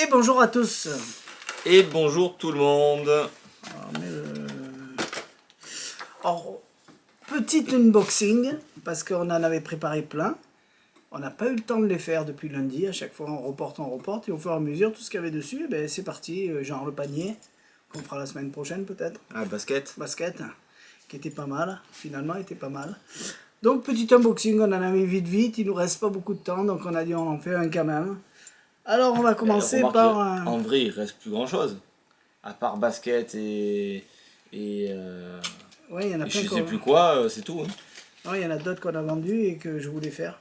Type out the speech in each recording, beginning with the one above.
Et bonjour à tous. Et bonjour tout le monde. Alors, petit unboxing, parce qu'on en avait préparé plein. On n'a pas eu le temps de les faire depuis lundi. À chaque fois, on reporte. Et au fur et à mesure, tout ce qu'il y avait dessus, ben, c'est parti. Genre le panier, qu'on fera la semaine prochaine peut-être. Ah, basket. Basket, qui était pas mal. Finalement, était pas mal. Donc, petit unboxing, on en a mis vite. Il nous reste pas beaucoup de temps, donc on a dit on en fait un quand même. Alors, on va commencer par... En vrai, il reste plus grand chose. À part basket ouais, il y en a et plein je sais plus quoi, c'est tout. Hein. Non, il y en a d'autres qu'on a vendus et que je voulais faire.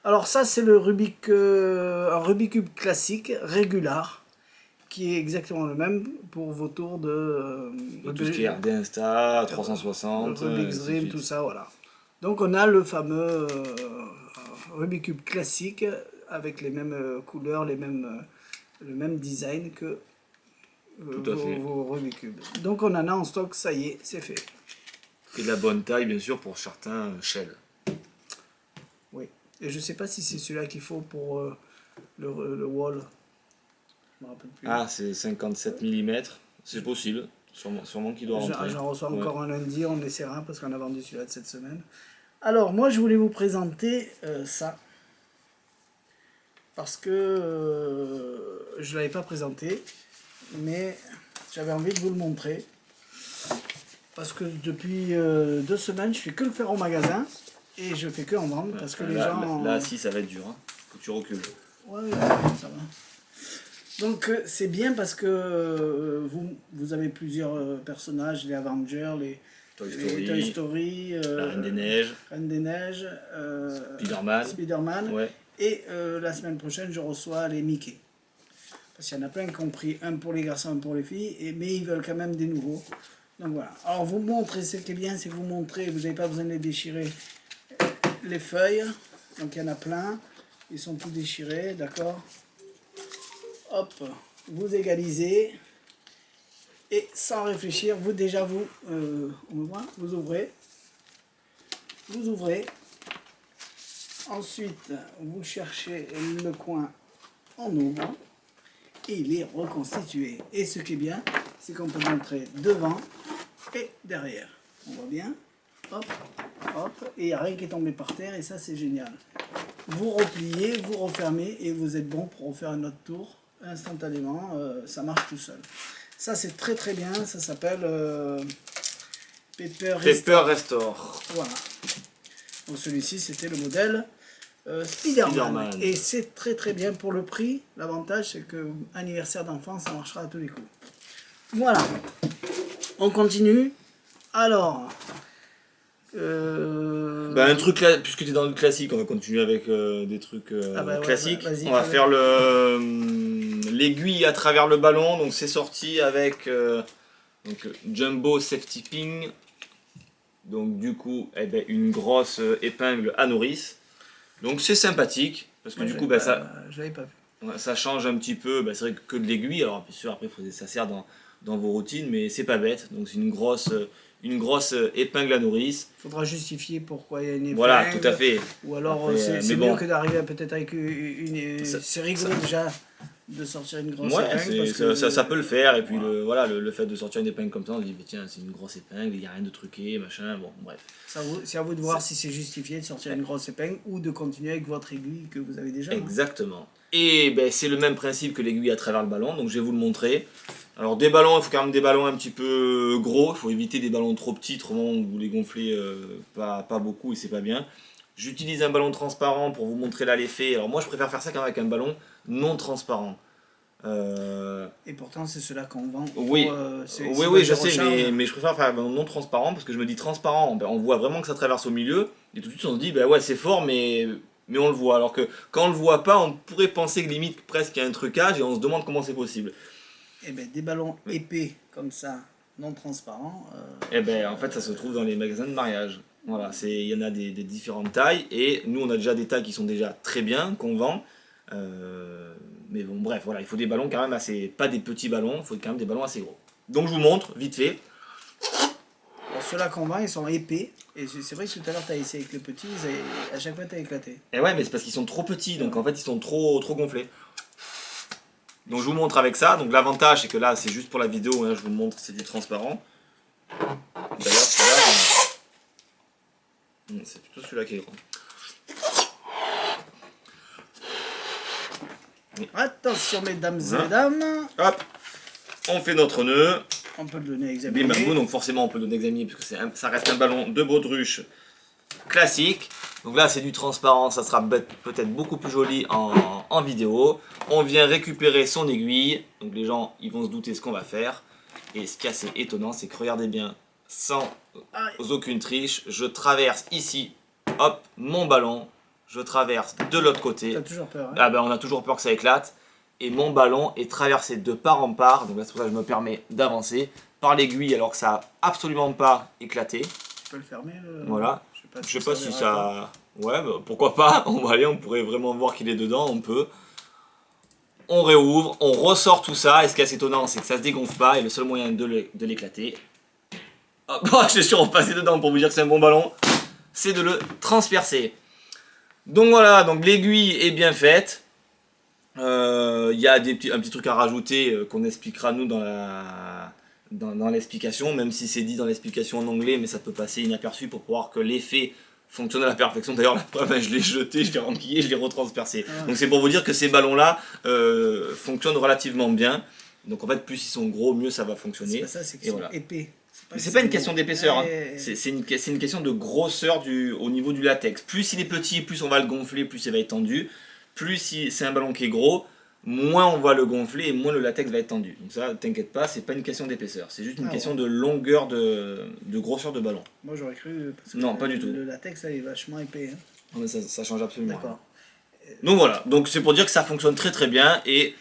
Alors ça, c'est le un Rubik's Cube classique, régular, qui est exactement le même pour vos tours de... Tout ce qui est RD Insta, 360, Rubik's Dream, tout ça, voilà. Donc on a le fameux Rubik's Cube classique avec les mêmes couleurs, le même design que vos Rubik's Cube. Donc on en a en stock, ça y est, c'est fait. Et de la bonne taille, bien sûr, pour certains shells. Oui. Et je sais pas si c'est celui-là qu'il faut pour le wall. Je me rappelle plus. Ah, c'est 57 mm. C'est possible. Sûrement qu'il doit rentrer. J'en reçois encore un lundi, on essaiera parce qu'on a vendu celui-là de cette semaine. Alors, moi, je voulais vous présenter ça. Parce que je ne l'avais pas présenté. Mais j'avais envie de vous le montrer. Parce que depuis 2 semaines, je fais que le faire au magasin. Et je fais que en vendre. Parce que les gens... Là, si, ça va être dur. Hein. Faut que tu recules. Ouais, ça va. Donc c'est bien parce que vous avez plusieurs personnages, les Avengers, les Toy Story, la Reine des Neiges, Spider-Man. Ouais. Et la semaine prochaine, je reçois les Mickey. Parce qu'il y en a plein qui ont pris un pour les garçons, un pour les filles, mais ils veulent quand même des nouveaux. Donc voilà. Alors vous montrez, ce qui est bien, c'est que vous montrez, vous n'avez pas besoin de les déchirer, les feuilles. Donc il y en a plein. Ils sont tous déchirés, d'accord? Hop, vous égalisez. Et sans réfléchir, vous ouvrez. Vous ouvrez. Ensuite, vous cherchez le coin en ouvrant. Et il est reconstitué. Et ce qui est bien, c'est qu'on peut montrer devant et derrière. On voit bien. Hop, hop. Et il n'y a rien qui est tombé par terre. Et ça, c'est génial. Vous repliez, vous refermez et vous êtes bon pour refaire un autre tour. Instantanément, ça marche tout seul. Ça, c'est très très bien. Ça s'appelle Pepper Restore. Voilà. Donc celui-ci, c'était le modèle Spider-Man. Et c'est très très bien pour le prix. L'avantage, c'est que anniversaire d'enfant, ça marchera à tous les coups. Voilà. On continue. Alors... un truc là, puisque tu es dans le classique, on va continuer avec des trucs classiques. On va faire l'aiguille à travers le ballon. Donc c'est sorti avec Jumbo Safety Pin. Donc du coup, une grosse épingle à nourrice. Donc c'est sympathique parce que du coup, je l'avais pas vu. Ça change un petit peu. C'est vrai que de l'aiguille. Alors bien sûr, après, ça sert dans vos routines, mais c'est pas bête. Donc c'est une grosse épingle à nourrice. Il faudra justifier pourquoi il y a une épingle. Voilà, tout à fait. Ou alors c'est mieux que d'arriver peut-être avec une... C'est rigolo déjà de sortir une grosse épingle. Ça peut le faire. Et puis le fait de sortir une épingle comme ça, on dit tiens, c'est une grosse épingle, il n'y a rien de truqué, machin, bon, bref. C'est à vous de voir si c'est justifié de sortir une grosse épingle ou de continuer avec votre aiguille que vous avez déjà. Exactement. Et c'est le même principe que l'aiguille à travers le ballon, donc je vais vous le montrer. Alors des ballons, il faut quand même des ballons un petit peu gros, il faut éviter des ballons trop petits, autrement vous les gonflez pas beaucoup et c'est pas bien. J'utilise un ballon transparent pour vous montrer là l'effet. Alors moi je préfère faire ça quand même avec un ballon non transparent. Et pourtant c'est cela qu'on vend. Oui, je sais, mais je préfère faire un ballon non transparent parce que je me dis transparent, on voit vraiment que ça traverse au milieu et tout de suite on se dit ouais c'est fort mais on le voit. Alors que quand on le voit pas, on pourrait penser que limite presque il y a un trucage et on se demande comment c'est possible. Et des ballons épais comme ça, non transparents. En fait ça se trouve dans les magasins de mariage. Voilà, il y en a des différentes tailles et nous on a déjà des tailles qui sont déjà très bien qu'on vend. Mais bon bref, voilà, il faut des ballons quand même assez, pas des petits ballons, il faut quand même des ballons assez gros. Donc je vous montre vite fait. Alors ceux-là qu'on vend, ils sont épais. Et c'est vrai que tout à l'heure tu as essayé avec le petit, à chaque fois tu as éclaté. Et ouais, mais c'est parce qu'ils sont trop petits, donc en fait ils sont trop gonflés. Donc je vous montre avec ça. Donc l'avantage c'est que là c'est juste pour la vidéo, hein, je vous montre, c'est du transparent. D'ailleurs celui-là, c'est plutôt celui-là qui est grand. Attention mesdames et mesdames. Hop, on fait notre nœud. On peut le donner à Bim examiner. bam boum, donc forcément on peut le donner à examiner puisque ça reste un ballon de baudruche classique. Donc là c'est du transparent, ça sera peut-être beaucoup plus joli en vidéo. On vient récupérer son aiguille, donc les gens ils vont se douter ce qu'on va faire. Et ce qui est assez étonnant, c'est que regardez bien, sans aucune triche, je traverse ici, hop, mon ballon, je traverse de l'autre côté. T'as toujours peur, hein? Ah ben on a toujours peur que ça éclate. Et mon ballon est traversé de part en part, donc là c'est pour ça que je me permets d'avancer, par l'aiguille alors que ça n'a absolument pas éclaté. Tu peux le fermer? Voilà. Je sais pas si verra ça... Ouais, bah, pourquoi pas. On va aller, on pourrait vraiment voir qu'il est dedans, on peut. On réouvre, on ressort tout ça, et ce qui est assez étonnant, c'est que ça se dégonfle pas, et le seul moyen de l'éclater... Hop, je suis repassé dedans pour vous dire que c'est un bon ballon, c'est de le transpercer. Donc voilà, donc l'aiguille est bien faite. Il y a un petit truc à rajouter qu'on expliquera nous dans l'explication, même si c'est dit dans l'explication en anglais, mais ça peut passer inaperçu pour pouvoir que l'effet fonctionne à la perfection. D'ailleurs la preuve, je l'ai jeté, je l'ai renquillé, je l'ai retranspercé. Donc c'est pour vous dire que ces ballons là fonctionnent relativement bien. Donc en fait plus ils sont gros, mieux ça va fonctionner. C'est pas ça, c'est qu'ils sont épais. Mais c'est pas une question d'épaisseur, ouais. hein. C'est une question de grosseur au niveau du latex. Plus il est petit, plus on va le gonfler, plus il va être tendu. Plus c'est un ballon qui est gros, moins on va le gonfler et moins le latex va être tendu. Donc ça, t'inquiète pas, c'est pas une question d'épaisseur, c'est juste une question de longueur, de grosseur de ballon. Moi j'aurais cru, parce que non, pas du tout. Le latex là, il est vachement épais. Hein. Non, mais ça change absolument rien. D'accord. Donc voilà, donc c'est pour dire que ça fonctionne très très bien et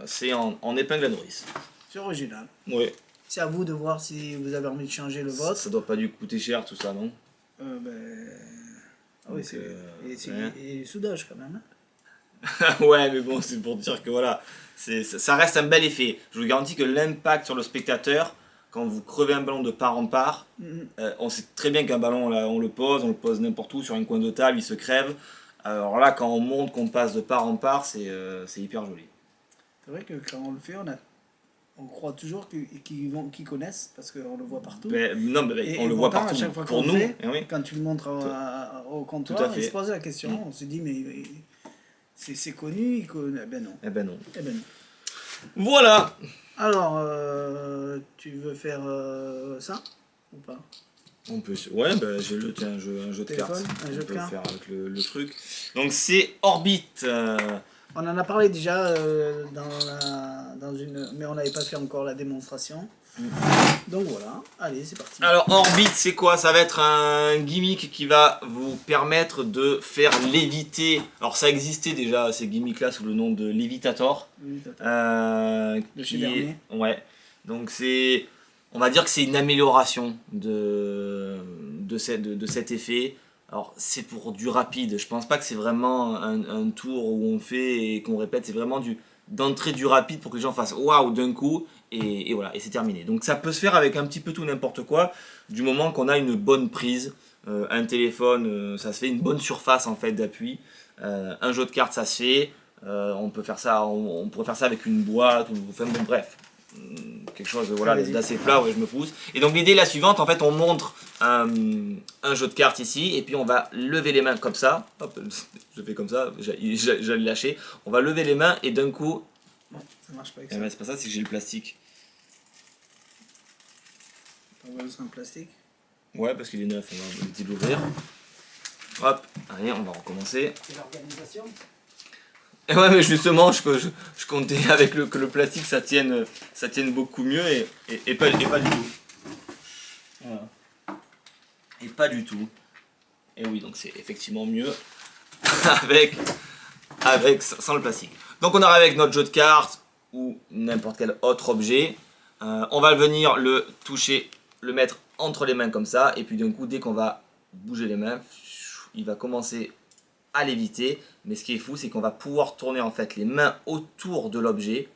c'est en épingle à nourrice. C'est original. Oui. C'est à vous de voir si vous avez envie de changer le vôtre. Ça doit pas dû coûter cher tout ça, non? Ah oui, c'est et soudage quand même. Hein. Ouais, mais bon, c'est pour dire que voilà, ça reste un bel effet. Je vous garantis que l'impact sur le spectateur, quand vous crevez un ballon de part en part, on sait très bien qu'un ballon, là, on le pose n'importe où, sur un coin de table, il se crève. Alors là, quand on monte, qu'on passe de part en part, c'est hyper joli. C'est vrai que quand on le fait, on croit toujours qu'ils connaissent, parce qu'on le voit partout. Non, on le voit partout. À chaque fois pour nous, fait, oui. Quand tu le montres au comptoir, il se pose la question. On se dit, mais c'est connu, il connaît. Eh ben non. Eh ben non. Eh ben non. Voilà. Alors, tu veux faire ça ou pas? On peut. Ouais, ben j'ai un jeu de cartes. Un jeu de peut cartes. faire avec le truc. Donc c'est Orbit. On en a parlé déjà dans une... Mais on n'avait pas fait encore la démonstration. Donc voilà, allez, c'est parti. Alors Orbit, c'est quoi? Ça va être un gimmick qui va vous permettre de faire léviter. Alors ça existait déjà, ces gimmicks-là, sous le nom de Levitator. De chez Vernet. Ouais. Donc c'est... On va dire que c'est une amélioration de cet effet. Alors c'est pour du rapide, je pense pas que c'est vraiment un tour où on fait et qu'on répète, c'est vraiment d'entrée du rapide pour que les gens fassent waouh d'un coup et voilà, et c'est terminé. Donc ça peut se faire avec un petit peu tout n'importe quoi, du moment qu'on a une bonne prise, un téléphone, ça se fait, une bonne surface en fait d'appui, un jeu de cartes ça se fait, on peut faire ça, on pourrait faire ça avec une boîte, ou enfin bon bref. Quelque chose voilà, d'assez plat, ouais, je me pousse. Et donc l'idée est la suivante, en fait on montre un jeu de cartes ici, et puis on va lever les mains comme ça, hop, je fais comme ça, j'allais lâcher, on va lever les mains et d'un coup... Non, ça marche pas avec ça. C'est pas ça, c'est que j'ai le plastique. On va un plastique. Ouais, parce qu'il est neuf, on va essayer de l'ouvrir. Hop, allez, on va recommencer. C'est l'organisation. Et ouais, mais justement, je comptais avec que le plastique ça tienne beaucoup mieux et pas du tout. Voilà. Et pas du tout. Et oui, donc c'est effectivement mieux sans le plastique. Donc on arrive avec notre jeu de cartes ou n'importe quel autre objet. On va venir le toucher, le mettre entre les mains comme ça, et puis d'un coup, dès qu'on va bouger les mains, il va commencer à l'éviter, mais ce qui est fou c'est qu'on va pouvoir tourner en fait les mains autour de l'objet,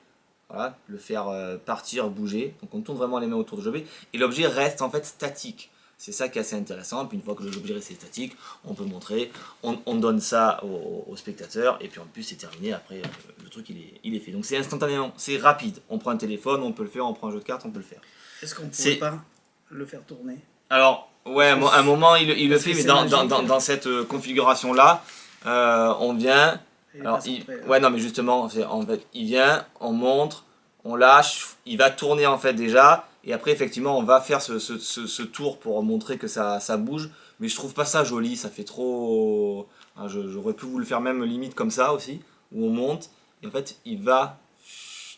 voilà, le faire partir, bouger, donc on tourne vraiment les mains autour de l'objet et l'objet reste en fait statique. C'est ça qui est assez intéressant. Puis une fois que l'objet est statique, on peut montrer, on donne ça au spectateur, et puis en plus c'est terminé. Après, le truc il est fait. Donc c'est instantanément, c'est rapide. On prend un téléphone, on peut le faire, on prend un jeu de cartes, on peut le faire. Est-ce qu'on pourrait pas le faire tourner? Alors, ouais, à un moment il le fait, mais magique, dans cette configuration-là, on vient. Alors, ouais, non, mais justement, en fait, il vient, on montre, on lâche, il va tourner en fait déjà, et après, effectivement, on va faire ce tour pour montrer que ça bouge, mais je trouve pas ça joli, ça fait trop. J'aurais pu vous le faire même limite comme ça aussi, où on monte, et en fait, il va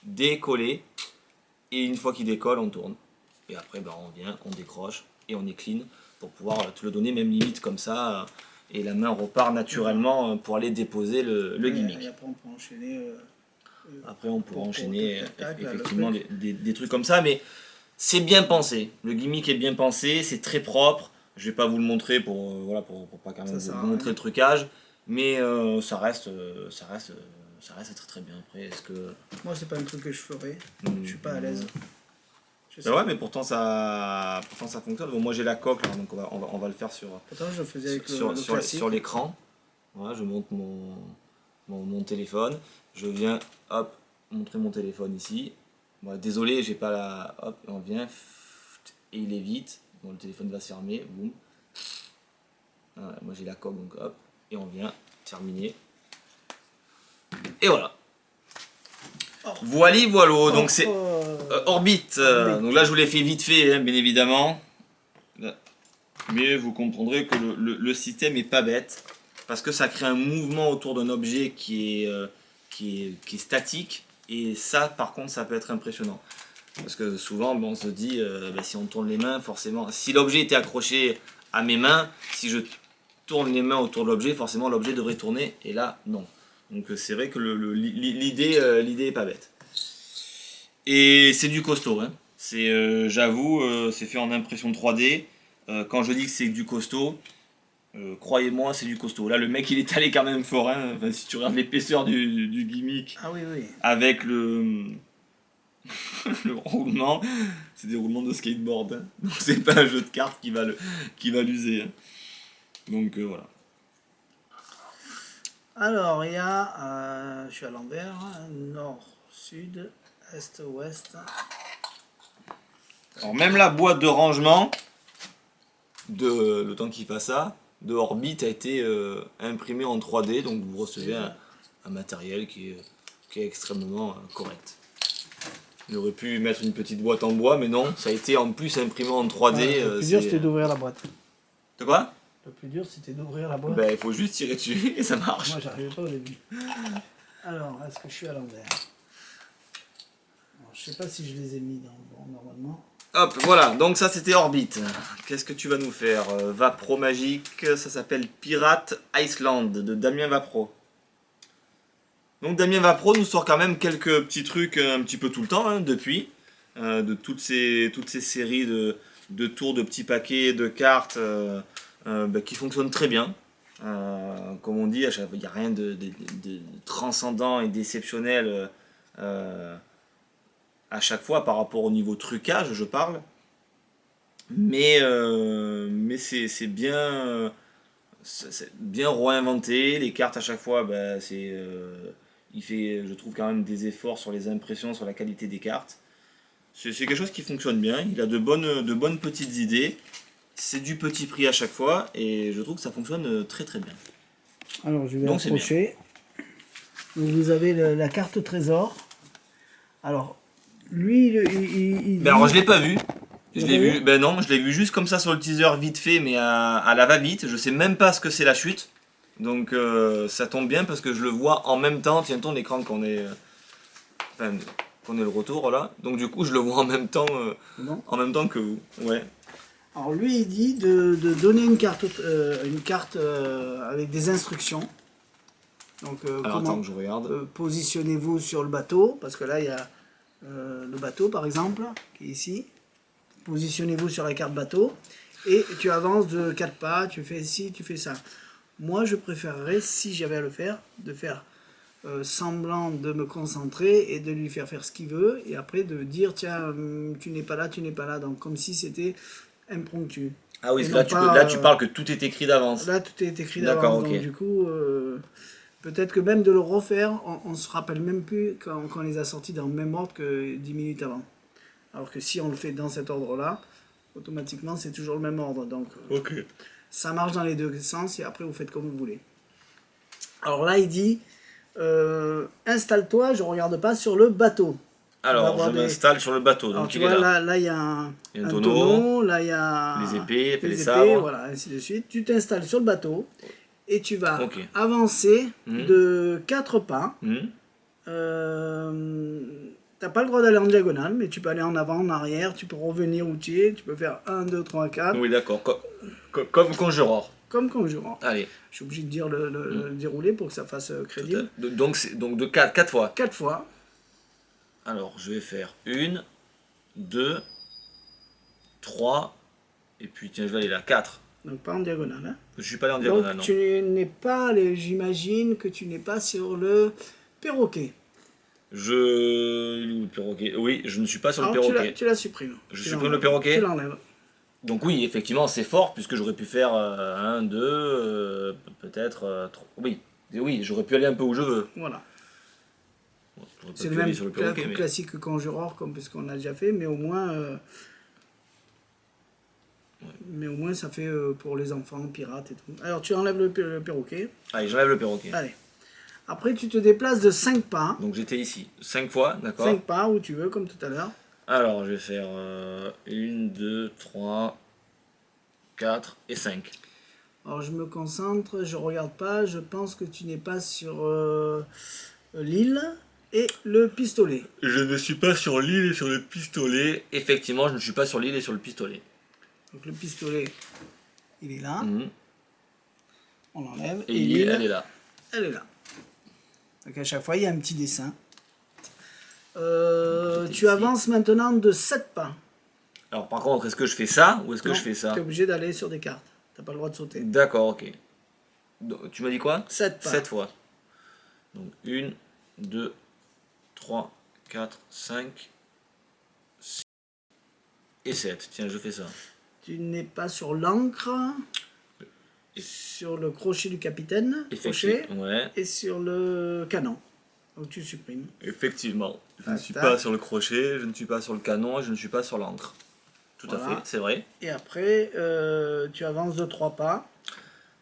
décoller, et une fois qu'il décolle, on tourne. Et après, ben, on vient, on décroche, et on est clean pour pouvoir te le donner, même limite comme ça. Et la main repart naturellement pour aller déposer le gimmick. Et après on peut enchaîner. Après on pourra enchaîner tac, effectivement des trucs comme ça, mais c'est bien pensé. Le gimmick est bien pensé, c'est très propre. Je vais pas vous le montrer pour voilà pour pas quand même vous montrer le trucage, mais ça reste très très bien. Après est-ce que moi c'est pas un truc que je ferais. Je suis pas à l'aise. Ben ouais, mais pourtant ça fonctionne. Bon, moi j'ai la coque, là, donc on va le faire sur. Pourtant je le faisais avec sur l'écran. Voilà, je monte mon téléphone. Je viens, hop, montrer mon téléphone ici. Bon, désolé, j'ai pas la. Hop, on vient. Et il est vite. Bon, le téléphone va se fermer. Boum. Voilà, moi j'ai la coque, donc hop. Et on vient terminer. Et voilà. Voilà. Donc c'est Orbit. Donc là je vous l'ai fait vite fait, hein, bien évidemment. Mais vous comprendrez que le système est pas bête. Parce que ça crée un mouvement autour d'un objet qui est statique. Et ça par contre ça peut être impressionnant. Parce que souvent on se dit si on tourne les mains, forcément. Si l'objet était accroché à mes mains, si je tourne les mains autour de l'objet, forcément l'objet devrait tourner. Et là non. Donc c'est vrai que l'idée est pas bête. Et c'est du costaud. Hein. J'avoue, c'est fait en impression 3D. Quand je dis que c'est du costaud, croyez-moi, c'est du costaud. Là, le mec, il est allé quand même fort. Hein. Enfin, si tu regardes l'épaisseur du gimmick, ah oui, oui. Avec le roulement, c'est des roulements de skateboard. Hein. Donc c'est pas un jeu de cartes qui va l'user. Hein. Donc voilà. Alors, il y a, je suis à l'envers, nord, sud, est, ouest. Alors même la boîte de rangement, le temps qu'il fasse ça, de Orbit a été imprimée en 3D, donc vous recevez un matériel qui est extrêmement correct. Il aurait pu mettre une petite boîte en bois, mais non, ça a été en plus imprimé en 3D. Le plus dur c'était d'ouvrir la boîte. De quoi? Le plus dur c'était d'ouvrir la boîte. Ben, il faut juste tirer dessus et ça marche. Moi j'arrivais pas au début. Alors, est-ce que je suis à l'envers? Je sais pas si je les ai mis normalement. Hop, voilà, donc ça c'était Orbit. Qu'est-ce que tu vas nous faire? Vapro magique, ça s'appelle Pirate Iceland de Damien Vapro. Donc Damien Vapro nous sort quand même quelques petits trucs un petit peu tout le temps, hein, depuis. De toutes ces séries de tours, de petits paquets, de cartes qui fonctionnent très bien. Comme on dit, il n'y a rien de transcendant et d'exceptionnel à chaque fois par rapport au niveau trucage, je parle. Mais c'est bien, bien réinventé. Les cartes à chaque fois, il fait, je trouve, quand même des efforts sur les impressions, sur la qualité des cartes. C'est quelque chose qui fonctionne bien. Il a de bonnes petites idées. C'est du petit prix à chaque fois et je trouve que ça fonctionne très très bien. Alors je vais approcher. Donc, vous avez la carte trésor. Alors lui il alors je l'ai pas vu. Je l'ai vu. Ben non, je l'ai vu juste comme ça sur le teaser vite fait, mais à la va-vite. Je sais même pas ce que c'est la chute. Donc ça tombe bien parce que je le vois en même temps. Tiens ton écran qu'on est le retour là. Donc du coup je le vois en même temps que vous. Ouais. Alors lui il dit de donner une carte avec des instructions. Donc attends que je regarde. Positionnez-vous sur le bateau, parce que là il y a le bateau par exemple, qui est ici. Positionnez-vous sur la carte bateau et tu avances de 4 pas, tu fais ci, tu fais ça. Moi je préférerais, si j'avais à le faire, de faire semblant de me concentrer et de lui faire ce qu'il veut, et après de dire tiens tu n'es pas là, donc comme si c'était impromptu. Ah oui, Et parce que non pas, là tu parles que tout est écrit d'avance. là, tout est écrit D'accord, d'avance. ok. Donc, du coup, peut-être que même de le refaire, on se rappelle même plus quand on les a sortis dans le même ordre que 10 minutes avant. Alors que si on le fait dans cet ordre-là, automatiquement, c'est toujours le même ordre. Donc, Ok. ça marche dans les deux sens et après, vous faites comme vous voulez. Alors là, il dit installe-toi, je regarde pas, sur le bateau. Tu vas Alors, je avoir m'installe sur le bateau, Alors donc tu il est vois, là. là il y a un Il y a un tonneau, là il y a les épées, les épées, sabres. voilà, ainsi de suite. Tu t'installes sur le bateau et tu vas Ok. avancer Mhm. de 4 pas. Hmm. T'as pas le droit d'aller en diagonale, mais tu peux aller en avant, en arrière, tu peux revenir où tu es, tu peux faire 1, 2, 3, 4, Oui, d'accord. Comme Conjuror. comme conjurant. Allez. Je suis obligé de dire le déroulé pour que ça fasse crédible. Donc de 4 fois. 4 fois. Alors, je vais faire 1, 2, 3, et puis tiens, je vais aller là, 4. Donc pas en diagonale. Hein. Je suis pas allé en diagonale, Donc non. tu n'es pas, j'imagine que tu n'es pas sur le perroquet. Le perroquet. Oui, je ne suis pas sur le Alors perroquet. tu la supprimes. Je Tu supprime l'enlèves. le perroquet. Tu l'enlèves. Donc oui, effectivement, c'est fort, puisque j'aurais pu faire 1, 2, peut-être 3. Oui, j'aurais pu aller un peu où je veux. Voilà. Bon, j'aurais pas C'est pu le aller même sur le perroquet, mais... classique que Conjuror, comme ce qu'on a déjà fait, mais au moins, ça fait pour les enfants, pirates et tout. Alors tu enlèves le perroquet. Allez, j'enlève le perroquet. Allez. Après tu te déplaces de 5 pas. Donc j'étais ici. 5 fois, d'accord. 5 pas où tu veux, comme tout à l'heure. Alors, je vais faire 1, 2, 3, 4 et 5. Alors je me concentre, je regarde pas, je pense que tu n'es pas sur l'île et le pistolet. Je ne suis pas sur l'île et sur le pistolet. Effectivement, je ne suis pas sur l'île et sur le pistolet. Donc le pistolet, il est là. Mhm. On l'enlève. Et l'île, elle est là. Elle est là. Donc à chaque fois, il y a un petit dessin. Tu avances maintenant de 7 pas. Alors par contre, est-ce que je fais ça ou est-ce que Non, je fais ça? tu es obligé d'aller sur des cartes. Tu n'as pas le droit de sauter. D'accord, ok. Donc, tu m'as dit quoi? 7 pas. 7 fois. Donc 1, 2, 3, 4, 5, 6 et 7. Tiens, je fais ça. Tu n'es pas sur l'ancre, Et- sur le crochet du capitaine, crochet, Ouais. et sur le canon. Donc tu supprimes. Effectivement. Je ne Tac, suis tac. pas sur le crochet, je ne suis pas sur le canon et je ne suis pas sur l'encre. Tout à Voilà. fait, c'est vrai. Et après, tu avances de 3 pas.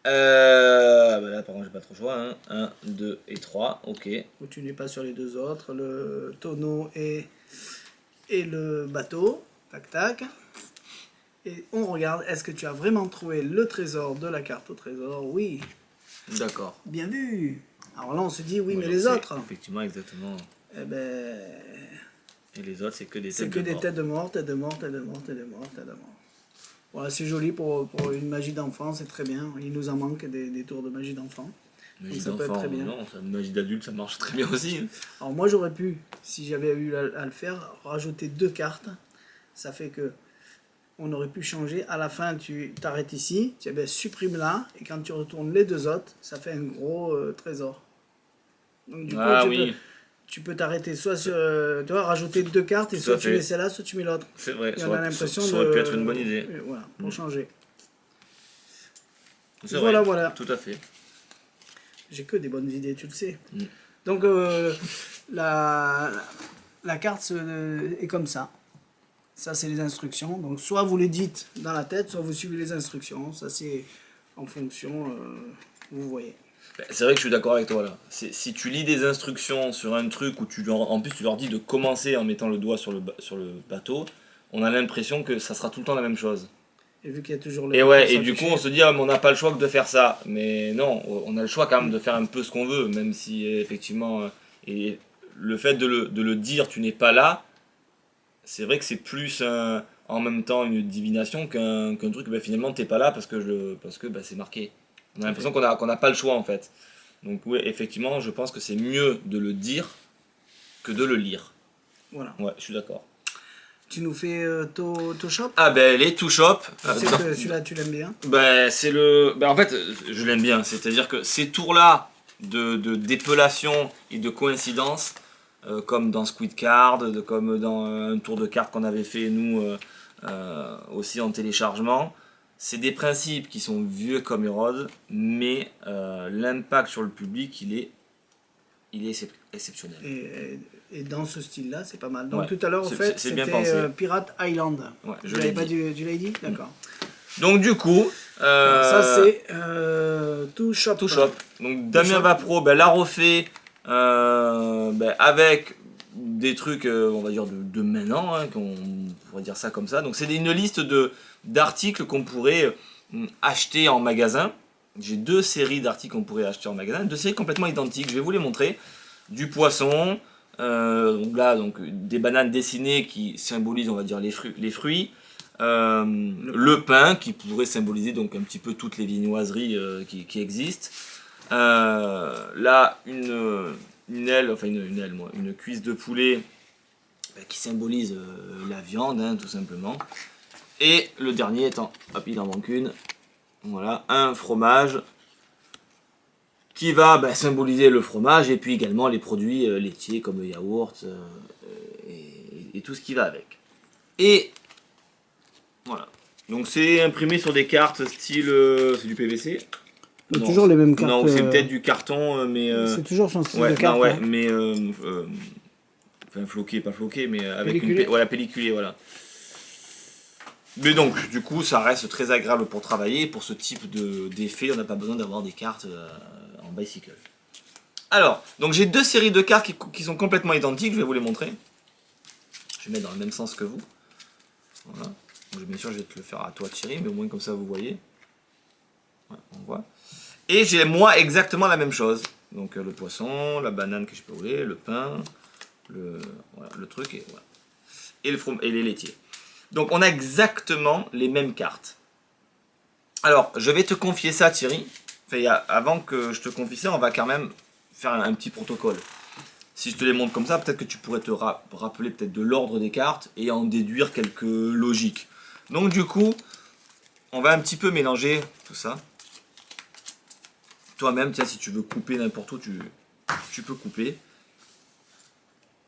Là, par contre, j'ai pas trop le choix. Hein. 1, 2 et 3. Ok. Où tu n'es pas sur les deux autres, le tonneau et le bateau. Tac, tac. Et on regarde, est-ce que tu as vraiment trouvé le trésor de la carte au trésor? Oui. D'accord. Bien vu. Alors là, on se dit, oui, Moi, mais j'en les sais. autres, Effectivement, exactement. eh ben, Et les autres, c'est que des c'est têtes que de des mort. têtes de mort, têtes de mort, têtes de mort, têtes de mort, têtes de mort. Voilà, c'est joli pour une magie d'enfant, c'est très bien. Il nous en manque des tours de magie d'enfant. Magie ça peut être d'enfant, très bien. non, magie d'adulte, ça marche très bien aussi. Hein. Alors moi, j'aurais pu, si j'avais eu à le faire, rajouter 2 cartes. Ça fait que on aurait pu changer. À la fin, tu t'arrêtes ici, tu dis, ben, supprime là, et quand tu retournes les deux autres, ça fait un gros trésor. Donc du coup, tu peux t'arrêter soit sur, tu vois, rajouter 2 cartes, et Tout soit à tu fait. mets celle-là, soit tu mets l'autre. C'est vrai, Et ça on a aurait, l'impression ça aurait pu être une bonne idée. Voilà, pour changer. C'est Voilà, vrai, voilà. tout à fait. J'ai que des bonnes idées, tu le sais. Mm. Donc la carte est comme ça. Ça, c'est les instructions. Donc soit vous les dites dans la tête, soit vous suivez les instructions. Ça, c'est en fonction, vous voyez. C'est vrai que je suis d'accord avec toi là. Si tu lis des instructions sur un truc où en plus tu leur dis de commencer en mettant le doigt sur le bateau, on a l'impression que ça sera tout le temps la même chose. Et vu qu'il y a toujours Et ouais, et du coup on se dit ah, mais on n'a pas le choix que de faire ça. Mais non, on a le choix quand même de faire un peu ce qu'on veut, même si effectivement et le fait de le dire tu n'es pas là, c'est vrai que c'est plus en même temps une divination qu'un truc finalement t'es pas là parce que c'est marqué. On a l'impression qu'on n'a pas le choix en fait. Donc oui, effectivement, je pense que c'est mieux de le dire que de le lire. Voilà. Ouais, je suis d'accord. Tu nous fais Toshop. Ah ben les two shop. Je sais que celui-là tu l'aimes bien. Ben c'est en fait, je l'aime bien. C'est-à-dire que ces tours-là d'épellation et de coïncidence, comme dans Squid Card, comme dans un tour de cartes qu'on avait fait nous aussi en téléchargement. c'est des principes qui sont vieux comme Hérode, mais l'impact sur le public, il est exceptionnel. Et dans ce style-là, c'est pas mal. Donc Ouais, tout à l'heure, en fait, c'est bien pensé. c'était Pirate Island. Ouais, je Tu l'ai l'avais pas dit. tu l'avais dit. D'accord. Donc du coup, Alors, ça c'est Too Shop. Tout Shop. Donc Damien Vapro, ben, l'a refait ben, avec des trucs, on va dire, de maintenant, hein, qu'on pourrait dire ça comme ça. Donc c'est une liste d'articles qu'on pourrait acheter en magasin. J'ai 2 séries d'articles qu'on pourrait acheter en magasin, 2 séries complètement identiques. Je vais vous les montrer. Du poisson, donc là, des bananes dessinées qui symbolisent, on va dire, les fruits. Le pain qui pourrait symboliser donc un petit peu toutes les viennoiseries qui existent. Là, une aile, enfin une cuisse de poulet qui symbolise la viande, hein, tout simplement. Et le dernier étant, hop, il en manque une. Voilà, un fromage qui va symboliser le fromage et puis également les produits laitiers comme le yaourt et tout ce qui va avec. Et voilà. Donc c'est imprimé sur des cartes style, c'est du PVC. Non, toujours les mêmes cartes. Non, c'est peut-être du carton, mais. C'est toujours son style ouais, de carte. non, ouais, hein. mais enfin floqué, pas floqué, mais avec Pelliculé. voilà, pelliculé, voilà. Mais donc, du coup, ça reste très agréable pour travailler. Pour ce type d'effet, on n'a pas besoin d'avoir des cartes en bicycle. Alors, donc j'ai 2 séries de cartes qui sont complètement identiques. Je vais vous les montrer. Je vais mettre dans le même sens que vous. Voilà. Donc, bien sûr, je vais te le faire à toi, Thierry, mais au moins comme ça, vous voyez. Ouais, on voit. Et j'ai moi exactement la même chose. Donc le poisson, la banane que je peux rouler, le pain, voilà, le truc et voilà. Et les laitiers. Donc on a exactement les mêmes cartes. Alors je vais te confier ça, Thierry. Enfin, avant que je te confie ça, on va quand même faire un petit protocole. Si je te les montre comme ça, peut-être que tu pourrais te rappeler peut-être de l'ordre des cartes et en déduire quelques logiques. Donc du coup, on va un petit peu mélanger tout ça. Toi-même, tiens, si tu veux couper n'importe où, tu peux couper.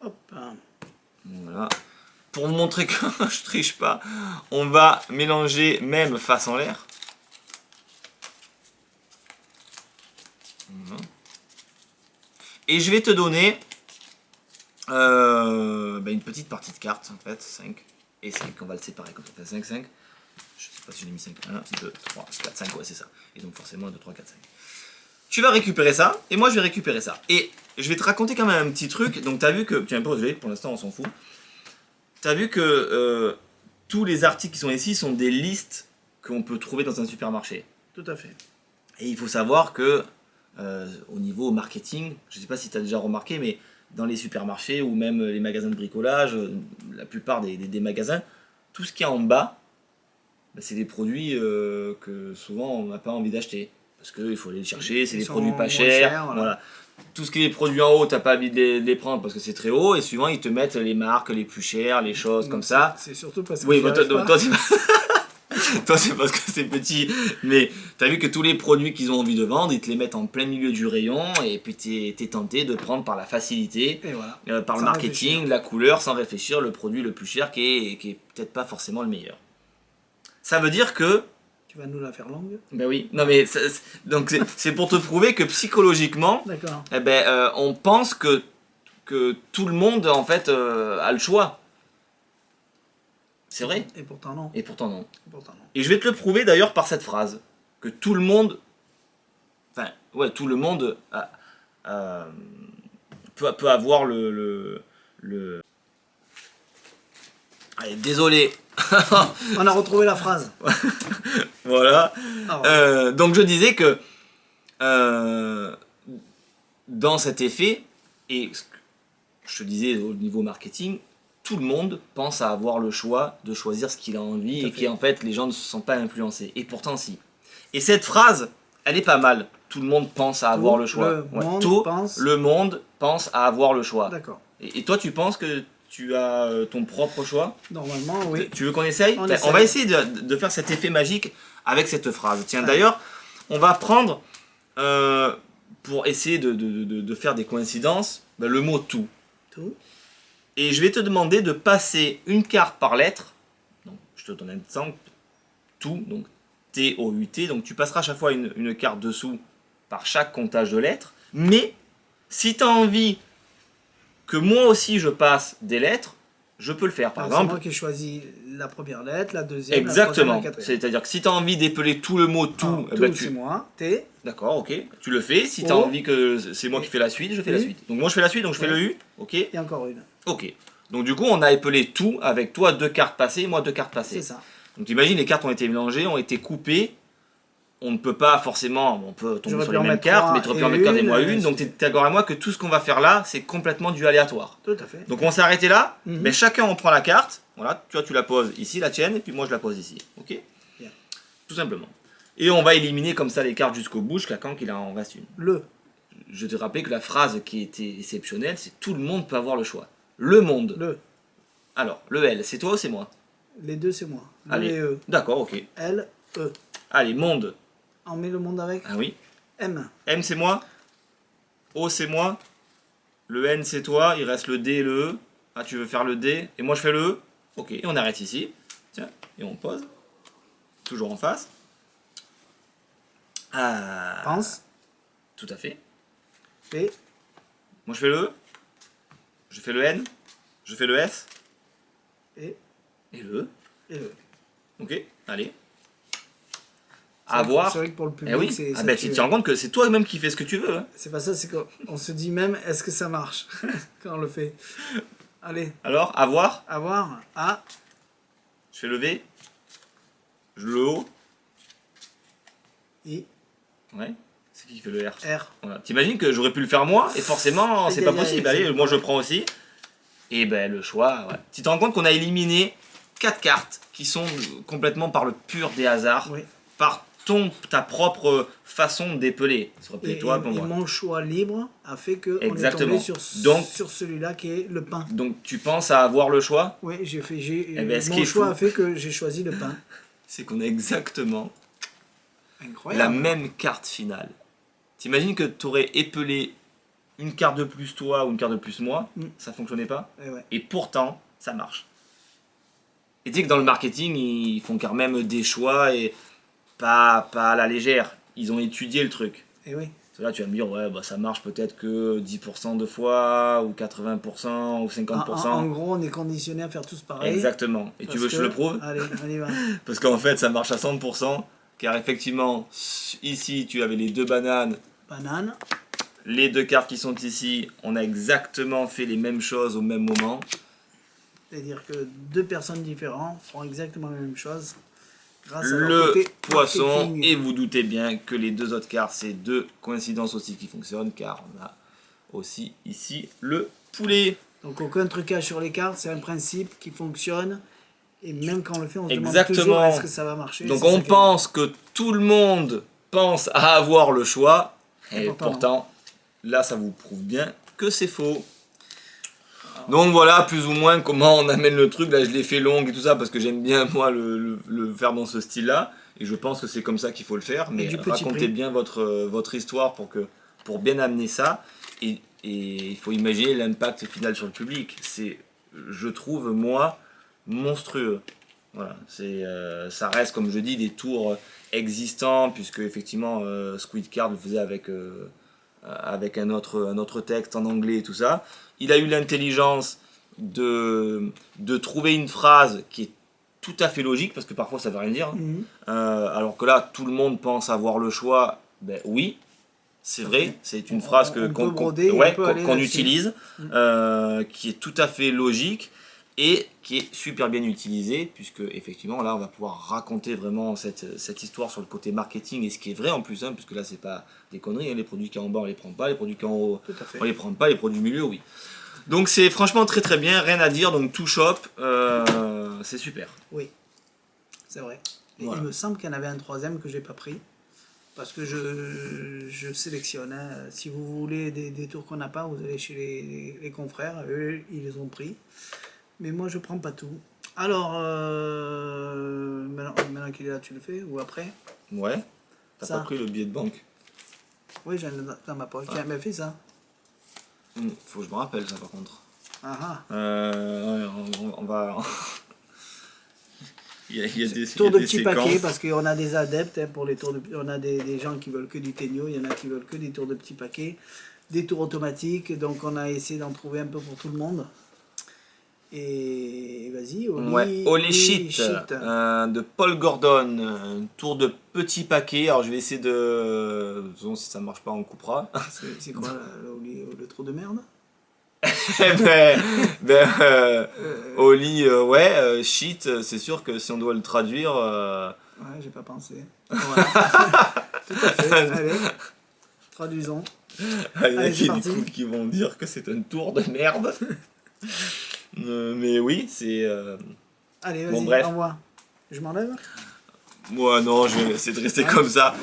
Hop. Voilà. Pour vous montrer que je triche pas, on va mélanger même face en l'air. Voilà. Et je vais te donner une petite partie de cartes, en fait, 5 et 5. On va le séparer comme ça, 5, 5. Je sais pas si j'ai mis 5. 1, 2, 3, 4, 5, ouais, c'est ça. Et donc forcément, 1, 2, 3, 4, 5. Tu vas récupérer ça, et moi je vais récupérer ça. Et je vais te raconter quand même un petit truc. Donc tu as vu que, tiens, pour l'instant on s'en fout. Tu as vu que tous les articles qui sont ici sont des listes qu'on peut trouver dans un supermarché. Tout à fait. Et il faut savoir que au niveau marketing, je ne sais pas si tu as déjà remarqué, mais dans les supermarchés ou même les magasins de bricolage, la plupart des magasins, tout ce qui est en bas, c'est des produits que souvent on n'a pas envie d'acheter. Parce qu'il faut aller les chercher, c'est des produits pas chers. Voilà. Tout ce qui est produits en haut, tu n'as pas envie de les prendre parce que c'est très haut. Et souvent, ils te mettent les marques les plus chères, les choses comme ça. C'est surtout parce que oui, toi, c'est parce que c'est petit. Mais tu as vu que tous les produits qu'ils ont envie de vendre, ils te les mettent en plein milieu du rayon. Et puis, tu es tenté de prendre par la facilité, et voilà. par le marketing, la couleur, sans réfléchir, le produit le plus cher qui est peut-être pas forcément le meilleur. Ça veut dire que tu vas nous la faire longue. Ben oui, non mais donc c'est pour te prouver que psychologiquement, on pense que tout le monde en fait a le choix. C'est vrai. Et pourtant non. Et pourtant non. Et je vais te le prouver d'ailleurs par cette phrase que tout le monde, tout le monde peut avoir le. Allez, désolé. On a retrouvé la phrase. Voilà. Donc je disais que dans cet effet, et je te disais au niveau marketing, tout le monde pense à avoir le choix de choisir ce qu'il a envie et qu'en fait les gens ne se sentent pas influencés. Et pourtant si. Et cette phrase, elle est pas mal. Tout le monde pense à avoir le choix. Le monde pense à avoir le choix. D'accord. Et toi tu penses que tu as ton propre choix? Normalement, oui. Tu veux qu'on essaye? On va essayer de faire cet effet magique avec cette phrase. Tiens, d'ailleurs, on va prendre, pour essayer de faire des coïncidences, le mot tout. Tout. Et je vais te demander de passer une carte par lettre. Donc, je te donne un exemple. Tout, donc T-O-U-T. Donc tu passeras à chaque fois une carte dessous par chaque comptage de lettres. Mais si tu as envie que moi aussi je passe des lettres, je peux le faire. Par exemple, c'est moi qui ai choisi la première lettre, la deuxième, exactement. la troisième, la quatrième. C'est-à-dire que si tu as envie d'épeler tout le mot tout, Alors, eh tout, ben, c'est moi. T. D'accord, ok. Tu le fais. Si tu as O. envie que c'est moi qui fais la suite, je fais la U. suite. Donc moi je fais la suite, donc je fais Ouais. le U. Ok. Et encore une. Ok. Donc du coup, on a épelé tout avec toi 2 cartes passées, moi 2 cartes passées. C'est ça. Donc t'imagines, les cartes ont été mélangées, ont été coupées. On ne peut pas forcément, on peut tomber J'aurais sur pu les en mêmes mettre cartes, trois mais tu aurais pu et en mettre 4 et une, moi et une. Donc c'est- t'es d'accord avec moi que tout ce qu'on va faire là, c'est complètement du aléatoire. Tout à fait. Donc on s'est arrêté là, Mhm. mais chacun on prend la carte, voilà, tu la poses ici, la tienne, et puis moi je la pose ici. Ok. Bien. Tout simplement. Et on va éliminer comme ça les cartes jusqu'au bout, jusqu'à quand qu'il en reste une. Le. Je te rappelle que la phrase qui était exceptionnelle, c'est tout le monde peut avoir le choix. Le monde. Le. Alors, le L, c'est toi ou c'est moi? Les deux, c'est moi. Le Allez. et E. D'accord, ok. L, E. Allez, monde. On met le monde avec Ah oui. M. M, c'est moi. O, c'est moi. Le N, c'est toi. Il reste le D et le E. Ah, tu veux faire le D et moi je fais le E. Ok, et on arrête ici. Tiens, et on pose. Toujours en face. Ah. Pense. Tout à fait. P. Moi je fais le E. Je fais le N. Je fais le S. Et. Et le E. Et E. Ok, allez. C'est À vrai- voir. C'est vrai que pour le public, Eh oui. c'est. Ah ça ben, que tu te rends compte que c'est toi-même qui fais ce que tu veux. Hein. C'est pas ça, c'est qu'on se dit même, est-ce que ça marche quand on le fait. Allez, Alors, à voir. à voir. A. Je fais le V. Je le O. I. Ouais. C'est qui fait le R? R. Voilà. T'imagines que j'aurais pu le faire moi et forcément c'est pas Aïe, aïe, possible. aïe, Allez, c'est moi je pas prends aussi. Et ben le choix, ouais. Tu te rends compte qu'on a éliminé 4 cartes qui sont complètement par le pur des hasards, Oui. par ta propre façon d'épeler. Ça aurait pu Et, être toi pour et moi. mon choix libre a fait que on est Exactement. tombé Donc- sur celui-là qui est le pain. Donc tu penses à avoir le choix? Oui, Eh ben, ce qui mon est choix fou. a fait que j'ai choisi le pain. C'est qu'on a exactement Incroyable. la même carte finale. T'imagines que tu aurais épelé une carte de plus toi ou une carte de plus moi, ça fonctionnait pas? Eh ouais. Et pourtant, ça marche. Et tu sais que dans le marketing, ils font quand même des choix et pas à la légère. Ils ont étudié le truc. Eh oui. Parce que là, tu vas me dire, ouais, bah, ça marche peut-être que 10% de fois, ou 80%, ou 50%. En gros, on est conditionné à faire tous pareil. Exactement. Et tu veux que je le prouve? Allez, on y va. Parce qu'en fait, ça marche à 100%. Car effectivement, ici, tu avais les 2 bananes. Banane. Les 2 cartes qui sont ici, on a exactement fait les mêmes choses au même moment. C'est-à-dire que deux personnes différentes feront exactement la même chose grâce à leur Le côté poisson, marketing. et vous doutez bien que les 2 autres cartes, c'est 2 coïncidences aussi qui fonctionnent, car on a aussi ici le poulet. Donc aucun trucage sur les cartes, c'est un principe qui fonctionne. Et même quand on le fait, on se demande Exactement. toujours est-ce que ça va marcher. Donc C'est ça on qui est- pense que tout le monde pense à avoir le choix, et Et pourtant, pourtant, là ça vous prouve bien que c'est faux. Donc voilà plus ou moins comment on amène le truc. Là je l'ai fait long et tout ça parce que j'aime bien moi le faire dans ce style là. Et je pense que c'est comme ça qu'il faut le faire. Mais du petit racontez prix. bien votre histoire pour bien amener ça. Et il faut imaginer l'impact final sur le public. C'est, je trouve moi, monstrueux. Voilà, ça reste comme je dis des tours existants puisque effectivement Squid Card le faisait avec un autre texte en anglais et tout ça. Il a eu l'intelligence de trouver une phrase qui est tout à fait logique, parce que parfois ça veut rien dire. Mhm. Alors que là, tout le monde pense avoir le choix. Ben oui, c'est vrai, c'est une phrase on peut broder, ouais, on peut aller qu'on là-dessus. utilise, qui est tout à fait logique et qui est super bien utilisée, puisque effectivement là on va pouvoir raconter vraiment cette histoire sur le côté marketing, et ce qui est vrai en plus, hein, puisque là c'est pas des conneries, hein, les produits qui sont en bas on les prend pas, les produits qui sont en haut Tout à fait. on les prend pas, les produits du milieu oui. Donc c'est franchement très très bien, rien à dire, donc tout shop, c'est super. Oui, c'est vrai. Et Voilà. il me semble qu'il y en avait un troisième que j'ai pas pris. Parce que je sélectionne. Hein. Si vous voulez des tours qu'on n'a pas, vous allez chez les confrères. Eux, ils les ont pris. Mais moi, je prends pas tout. Alors, maintenant qu'il est là, tu le fais ou après? Ouais, t'as Ça. pas pris le billet de banque? Oui, j'en ai dans ma poche. Ah. Tiens, mais fais ça. Faut que je me rappelle ça par contre. Ah ah. Ouais, on va... il y a des, Tour il y de a des petits séquences. paquets parce qu'on a des adeptes hein, pour les tours de, on a des gens qui veulent que du Tenyo, il y en a qui veulent que des tours de petits paquets, des tours automatiques, donc on a essayé d'en trouver un peu pour tout le monde. Et vas-y, Ouais, Holy Shit, de Paul Gordon, un tour de petits paquets. Alors je vais essayer de... Disons, si ça marche pas, on coupera. C'est quoi le trou de merde? Holy, ouais, shit, c'est sûr que si on doit le traduire... Ouais, j'ai pas pensé. Voilà. Tout à fait, allez, traduisons. Il y en a Allez, c'est qui, du parti. coup, qui vont dire que c'est un tour de merde. Mais oui, c'est... Allez, vas-y, Bon, bref. envoie. Je m'enlève? Moi, non, je vais essayer de rester comme ça.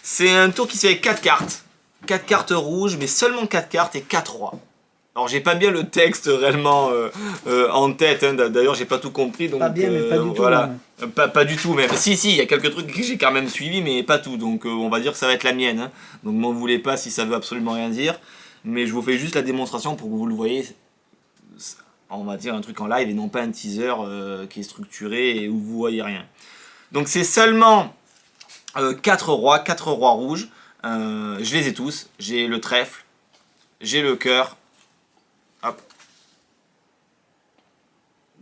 C'est un tour qui se fait avec 4 cartes. 4 cartes rouges, mais seulement 4 cartes et 4 rois. Alors, j'ai pas bien le texte réellement en tête. Hein. D'ailleurs, j'ai pas tout compris. Donc, Pas bien, mais pas du tout. voilà. Non. Pas du tout, même. Si, il y a quelques trucs que j'ai quand même suivis, mais pas tout. Donc, on va dire que ça va être la mienne. Hein. Donc, m'en voulez pas si ça veut absolument rien dire. Mais je vous fais juste la démonstration pour que vous le voyez. On va dire un truc en live et non pas un teaser qui est structuré et où vous voyez rien. Donc, c'est seulement 4 rois rouges. Je les ai tous. J'ai le trèfle, j'ai le cœur. Hop.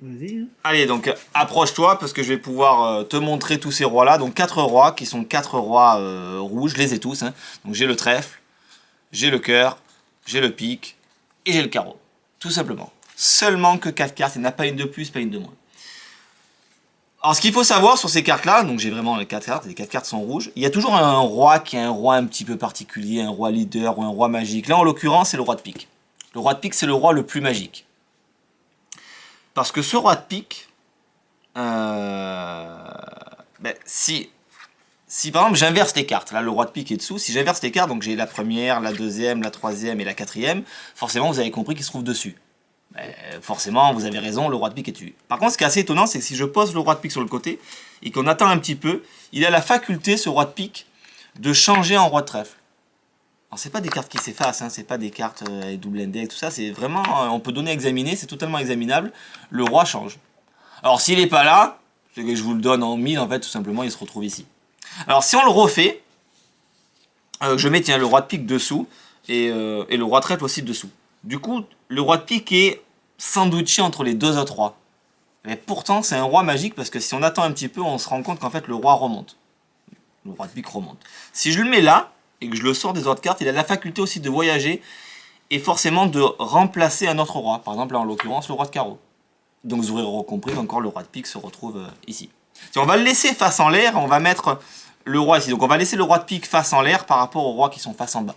Vas-y. Hein. Allez, donc approche-toi parce que je vais pouvoir te montrer tous ces rois-là. Donc 4 rois qui sont 4 rois rouges, je les ai tous. Hein. Donc j'ai le trèfle, j'ai le cœur, j'ai le pique et j'ai le carreau. Tout simplement. Seulement que 4 cartes, il n'y en a pas une de plus, pas une de moins. Alors ce qu'il faut savoir sur ces cartes-là, donc j'ai vraiment les 4 cartes, les 4 cartes sont rouges. Il y a toujours un roi qui est un roi un petit peu particulier, un roi leader ou un roi magique. Là en l'occurrence c'est le roi de pique. Le roi de pique c'est le roi le plus magique. Parce que ce roi de pique, si par exemple j'inverse les cartes, là le roi de pique est dessous, si j'inverse les cartes, donc j'ai la première, la deuxième, la troisième et la quatrième, forcément vous avez compris qu'il se trouve dessus. Forcément vous avez raison, le roi de pique est dessus. Par contre ce qui est assez étonnant c'est que si je pose le roi de pique sur le côté et qu'on attend un petit peu, il a la faculté, ce roi de pique, de changer en roi de trèfle. Alors c'est pas des cartes qui s'effacent, hein, c'est pas des cartes double index, tout ça, c'est vraiment, on peut donner à examiner, c'est totalement examinable, le roi change. Alors s'il n'est pas là, c'est que je vous le donne en 1000, en fait, tout simplement, il se retrouve ici. Alors si on le refait, je mets, tiens, le roi de pique dessous, et le roi de trèfle aussi dessous. Du coup, le roi de pique est sandwiché entre les deux autres rois. Mais pourtant, c'est un roi magique, parce que si on attend un petit peu, on se rend compte qu'en fait, le roi remonte. Le roi de pique remonte. Si je le mets là, et que je le sors des autres cartes, il a la faculté aussi de voyager et forcément de remplacer un autre roi. Par exemple, là, en l'occurrence, le roi de carreau. Donc vous aurez compris qu'encore le roi de pique se retrouve ici. Si on va le laisser face en l'air, on va mettre le roi ici. Donc on va laisser le roi de pique face en l'air par rapport aux rois qui sont face en bas.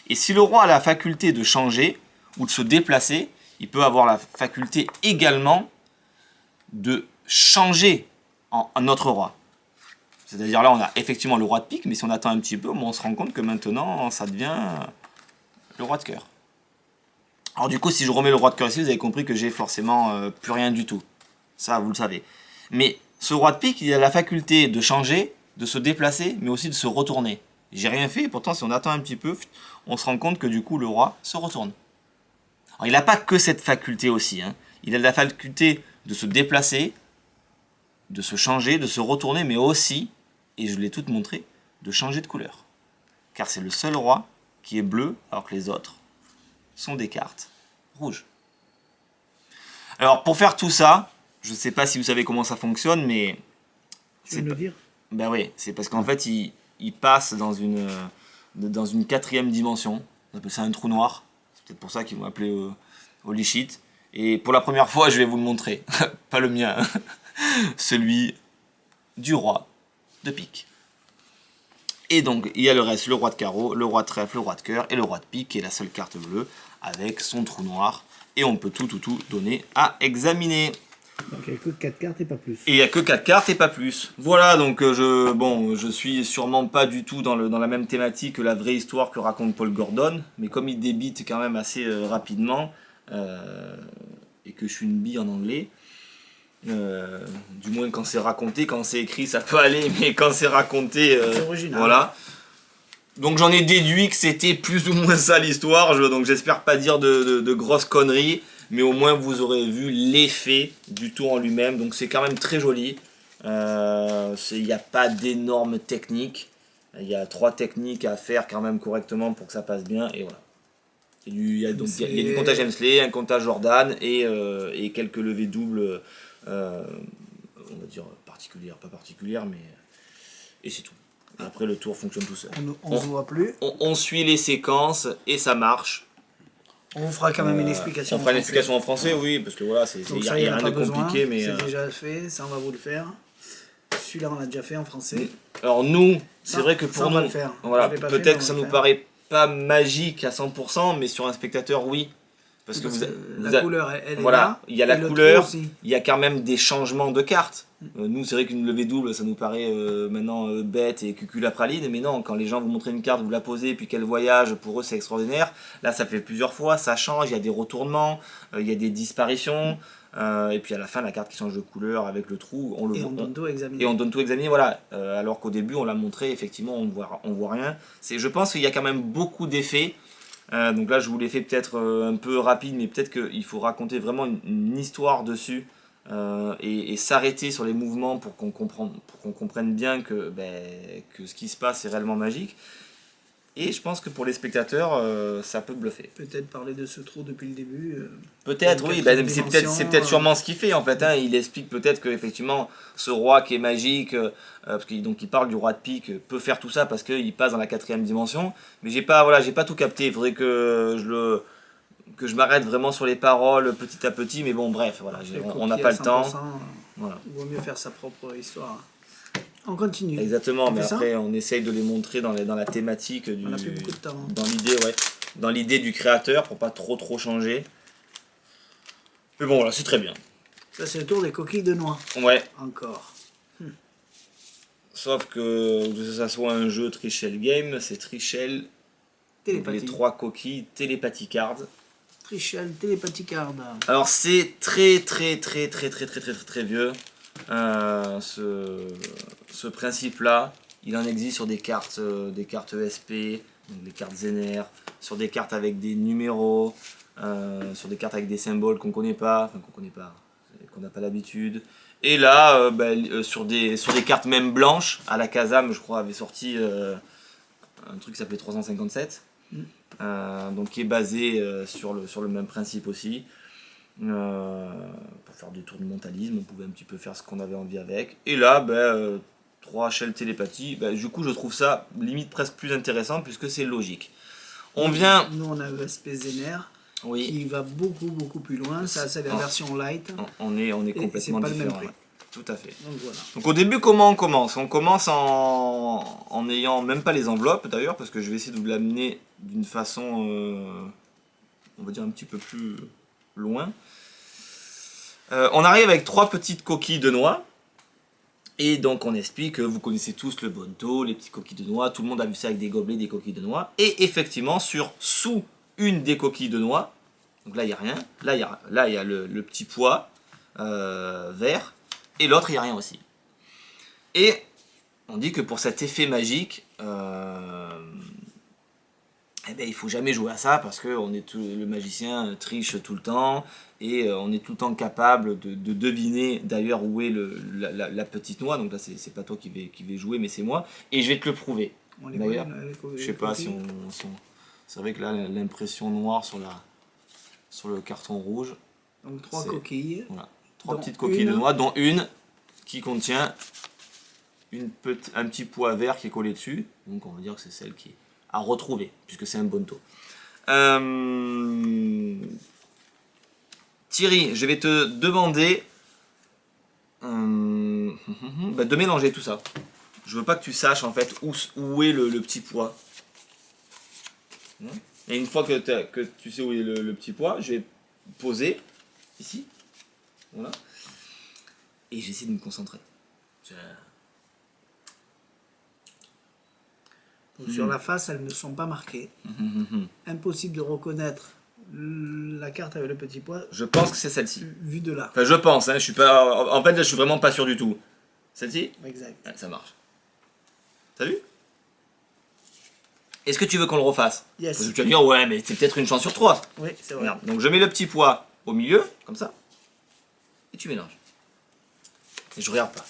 Et si le roi a la faculté de changer ou de se déplacer, il peut avoir la faculté également de changer en un autre roi. C'est-à-dire là, on a effectivement le roi de pique, mais si on attend un petit peu, on se rend compte que maintenant, ça devient le roi de cœur. Alors du coup, si je remets le roi de cœur ici, vous avez compris que j'ai forcément plus rien du tout. Ça, vous le savez. Mais ce roi de pique, il a la faculté de changer, de se déplacer, mais aussi de se retourner. J'ai rien fait, pourtant, si on attend un petit peu, on se rend compte que du coup, le roi se retourne. Alors, il n'a pas que cette faculté aussi. Hein. Il a la faculté de se déplacer, de se changer, de se retourner, mais aussi, et je l'ai tout montré, de changer de couleur. Car c'est le seul roi qui est bleu, alors que les autres sont des cartes rouges. Alors, pour faire tout ça, je ne sais pas si vous savez comment ça fonctionne, mais... Tu veux le dire? Ben oui, c'est parce qu'en fait, il passe dans une 4e dimension. On appelle ça un trou noir. C'est peut-être pour ça qu'ils m'ont appelé Holy Shit. Et pour la première fois, je vais vous le montrer. Pas le mien, hein. Celui du roi de pique. Et donc, il y a le reste, le roi de carreau, le roi de trèfle, le roi de cœur et le roi de pique, qui est la seule carte bleue, avec son trou noir. Et on peut tout donner à examiner. Donc il n'y a que 4 cartes et pas plus. Et il n'y a que 4 cartes et pas plus. Voilà, donc je suis sûrement pas du tout dans la même thématique que la vraie histoire que raconte Paul Gordon, mais comme il débite quand même assez rapidement, et que je suis une bille en anglais, du moins quand c'est raconté, quand c'est écrit ça peut aller, mais quand c'est raconté, c'est original. Voilà. Donc j'en ai déduit que c'était plus ou moins ça l'histoire, donc j'espère pas dire de grosses conneries, mais au moins vous aurez vu l'effet du tour en lui-même, donc c'est quand même très joli. Il n'y a pas d'énormes techniques. Il y a 3 techniques à faire quand même correctement pour que ça passe bien. Et voilà. Il y a du comptage Hemsley, un comptage Jordan et quelques levées doubles, on va dire particulières, pas particulières, mais. Et c'est tout. Et après, le tour fonctionne tout seul. On se voit plus. On suit les séquences et ça marche. On vous fera quand même une explication. On fera une explication en français, oui, parce que voilà, il n'y a rien de compliqué. Mais c'est déjà fait, ça on va vous le faire. Celui-là on l'a déjà fait en français. Alors nous, c'est vrai que pour nous, voilà, peut-être que ça nous paraît pas magique à 100%, mais sur un spectateur, oui. Parce que la couleur, elle est voilà, là. Il y a la couleur, il y a quand même des changements de cartes. Nous, c'est vrai qu'une levée double, ça nous paraît maintenant bête et cuculapraline, mais non, quand les gens vous montrent une carte, vous la posez, puis qu'elle voyage, pour eux c'est extraordinaire. Là, ça fait plusieurs fois, ça change, il y a des retournements, il y a des disparitions, et puis à la fin, la carte qui change de couleur avec le trou, on donne tout examiner. Et on donne tout examiner, voilà. Alors qu'au début, on l'a montré, effectivement, on voit rien. Je pense qu'il y a quand même beaucoup d'effets. Donc là, je vous l'ai fait peut-être un peu rapide, mais peut-être qu'il faut raconter vraiment une histoire dessus et s'arrêter sur les mouvements pour qu'on comprenne bien que ce qui se passe est réellement magique. Et je pense que pour les spectateurs, ça peut bluffer. Peut-être parler de ce trou depuis le début. Peut-être, oui. C'est peut-être sûrement ce qu'il fait en fait. Hein. Il explique peut-être que effectivement, ce roi qui est magique, parce qu'il parle du roi de pique, peut faire tout ça parce qu'il passe dans la 4e dimension. Mais j'ai pas tout capté. Il faudrait que je m'arrête vraiment sur les paroles petit à petit. Mais bon, bref, voilà, on n'a pas le temps. Voilà. Il vaut mieux faire sa propre histoire. On continue. Exactement, mais après on essaye de les montrer dans la thématique on a plus beaucoup de temps. Dans l'idée du créateur pour pas trop changer. Mais bon voilà, c'est très bien. Ça c'est le tour des coquilles de noix. Ouais. Encore. Sauf que ça soit un jeu Trichel Game, c'est Trichel les 3 coquilles télépathicards. Trichel télépathicards. Alors c'est très vieux. Ce principe-là, il en existe sur des cartes ESP, donc des cartes Zener, sur des cartes avec des numéros, sur des cartes avec des symboles qu'on connaît pas, qu'on n'a pas l'habitude. Et là, sur des cartes même blanches, à la Kazam, je crois, avait sorti un truc qui s'appelait 357, donc qui est basé sur le même principe aussi. Pour faire des tours de mentalisme, on pouvait un petit peu faire ce qu'on avait envie avec. Et là, 3 shells télépathie, du coup je trouve ça limite presque plus intéressant puisque c'est logique. Nous on a ESP Zener qui va beaucoup plus loin, ça c'est la version light. On est complètement différent. Le même prix. Tout à fait. Donc, voilà. Donc au début, comment on commence? On commence en n'ayant même pas les enveloppes d'ailleurs, parce que je vais essayer de vous l'amener d'une façon, on va dire un petit peu plus loin. On arrive avec 3 petites coquilles de noix. Et donc on explique que vous connaissez tous le bonto, les petites coquilles de noix, tout le monde a vu ça avec des gobelets, des coquilles de noix. Et effectivement, sous une des coquilles de noix, donc là il n'y a rien, là il y a le petit pois vert, et l'autre il n'y a rien aussi. Et on dit que pour cet effet magique, il ne faut jamais jouer à ça parce que le magicien triche tout le temps et on est tout le temps capable de deviner d'ailleurs où est la petite noix. Donc là, c'est pas toi qui vais jouer, mais c'est moi. Et je vais te le prouver. D'ailleurs, je sais pas si on... C'est vrai que là, l'impression noire sur le carton rouge. Donc 3 coquilles. Voilà, 3 petites coquilles de noix, dont une qui contient un petit pois vert qui est collé dessus. Donc on va dire que c'est celle qui est à retrouver, puisque c'est un bonto. Thierry, je vais te demander de mélanger tout ça. Je veux pas que tu saches en fait où est le petit pois. Et une fois que tu sais où est le petit pois, je vais poser ici. Voilà. Et j'essaie de me concentrer. Donc sur la face, elles ne sont pas marquées. Impossible de reconnaître la carte avec le petit pois. Je pense que c'est celle-ci. Vu de là. Enfin, je pense. Hein, je suis pas. En fait, là, je suis vraiment pas sûr du tout. Celle-ci ? Exact. Ouais, ça marche. T'as vu ? Est-ce que tu veux qu'on le refasse ? Yes. Parce que tu vas dire, ouais, mais c'est peut-être une chance sur 3. Oui, c'est vrai. Donc je mets le petit pois au milieu, comme ça. Et tu mélanges. Et je regarde pas.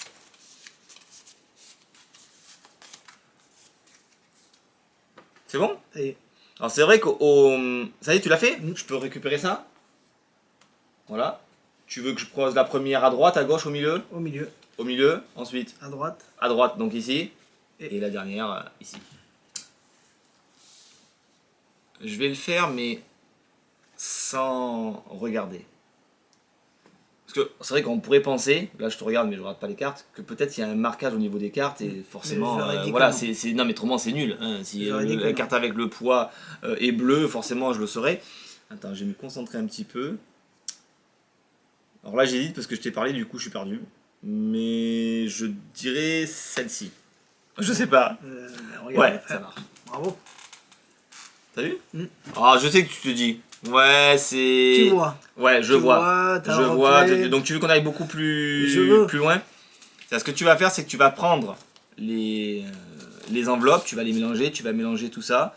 C'est bon? Ça y est. Alors c'est vrai ça y est, tu l'as fait? Je peux récupérer ça? Voilà. Tu veux que je pose la première à droite, à gauche, au milieu? Au milieu, Au milieu, ensuite à droite. à droite, donc ici. Et- Et la dernière, ici. Je vais le faire, mais sans regarder. Parce que c'est vrai qu'on pourrait penser, là je te regarde mais je regarde pas les cartes, que peut-être il y a un marquage au niveau des cartes et forcément, Mais j'aurais dit voilà, que non. non mais autrement c'est nul. Hein. Si J'aurais dit que la non. carte avec le poids est bleue, forcément je le saurais. Attends, je vais me concentrer un petit peu. Alors là j'hésite parce que je t'ai parlé, du coup je suis perdu. Mais je dirais celle-ci. Je sais pas. Regarde. Ouais, ça marche. Bravo. T'as vu? Mm. Ah, je sais que tu te dis. Ouais, c'est. Tu vois. Ouais, je Tu vois. t'as Je le vois. reflet. Donc tu veux qu'on aille beaucoup plus, Je veux. plus loin? Ce que tu vas faire, c'est que tu vas prendre les enveloppes, tu vas les mélanger, tu vas mélanger tout ça,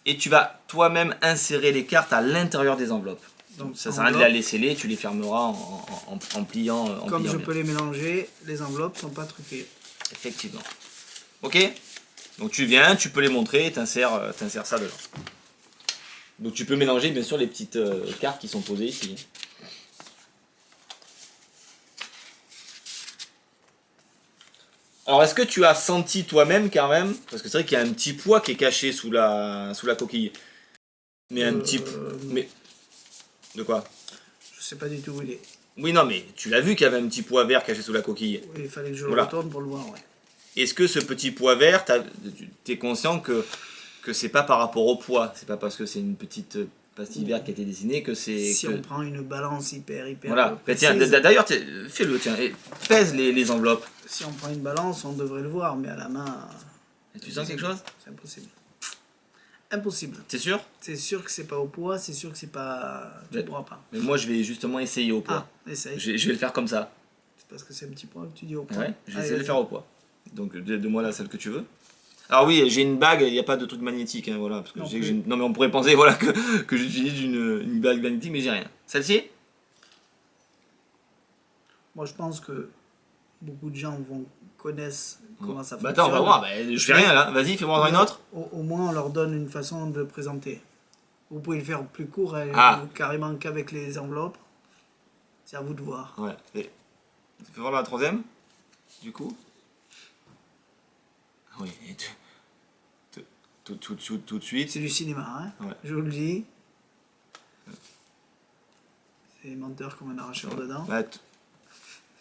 et tu vas toi-même insérer les cartes à l'intérieur des enveloppes. Donc ça sert à rien de les laisser les, tu les fermeras en pliant. Comme je bien. peux les mélanger, les enveloppes sont pas truquées. Effectivement. Ok? Donc tu viens, tu peux les montrer et t'insères ça dedans. Donc tu peux mélanger bien sûr les petites cartes qui sont posées ici. Alors est-ce que tu as senti toi-même quand même, parce que c'est vrai qu'il y a un petit poids qui est caché sous la coquille. Mais un petit... Mais... De quoi? Je sais pas du tout où il est. Oui non mais tu l'as vu qu'il y avait un petit poids vert caché sous la coquille. Oui, il fallait que je Voilà. le retourne pour le voir, ouais. Est-ce que ce petit poids vert, tu es conscient que c'est pas par rapport au poids, c'est pas parce que c'est une petite pastille verte qui a été dessinée que c'est... Si on prend une balance hyper Voilà, bah, précise, tiens, d'ailleurs, fais-le, tiens, et pèse les enveloppes. si on prend une balance, on devrait le voir, mais à la main, Et tu sens quelque chose? c'est impossible. Impossible. T'es sûr? C'est sûr que c'est pas au poids, c'est sûr que c'est pas... Tu Mais- pourras pas. Mais moi, je vais justement essayer au poids. Ah, essaye. Je vais le faire comme ça. C'est parce que c'est un petit poids que tu dis au poids. Ouais, je vais Allez, essayer de le vas-y. faire au poids. Donc, donne-moi là celle que tu veux. Alors oui, j'ai une bague, il n'y a pas de truc magnétique, hein, voilà. Parce que Non j'ai- plus. j'ai une- non mais on pourrait penser voilà, que j'utilise une bague magnétique, mais j'ai rien. Celle-ci? Moi, je pense que beaucoup de gens connaissent comment ça Bah fonctionne. attends, on va voir, bah, je fais rien là. Vas-y, fais-moi voir une autre. Au moins, on leur donne une façon de le présenter. Vous pouvez le faire plus court, Ah. carrément qu'avec les enveloppes. C'est à vous de voir. Ouais. Fais voir la troisième, du coup. Oui, et tout de suite. C'est du cinéma, hein. Ouais. Je vous le dis. C'est menteur comme un arracheur dedans. Là,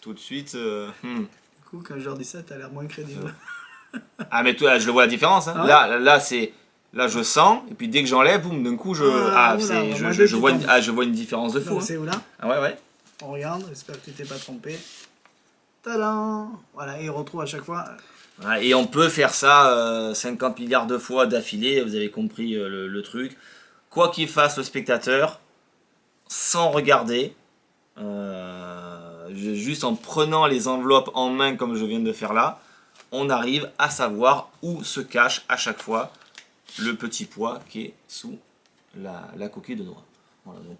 tout de suite. Du coup, quand je leur dis ça, t'as l'air moins crédible. Ah, mais toi, je le vois la différence. Hein. Ah ouais. Là, je sens, et puis dès que j'enlève, boum, d'un coup, voilà, moi, deux, je vois tu je vois une différence de fou. Donc, Hein. c'est où là? Ah ouais, ouais. On regarde, j'espère que tu t'es pas trompé. Tadam! Voilà, et il retrouve à chaque fois. Ouais, et on peut faire ça 50 milliards de fois d'affilée, vous avez compris le truc. Quoi qu'il fasse le spectateur, sans regarder, juste en prenant les enveloppes en main comme je viens de faire là, on arrive à savoir où se cache à chaque fois le petit pois qui est sous la coquille de noix. Voilà, donc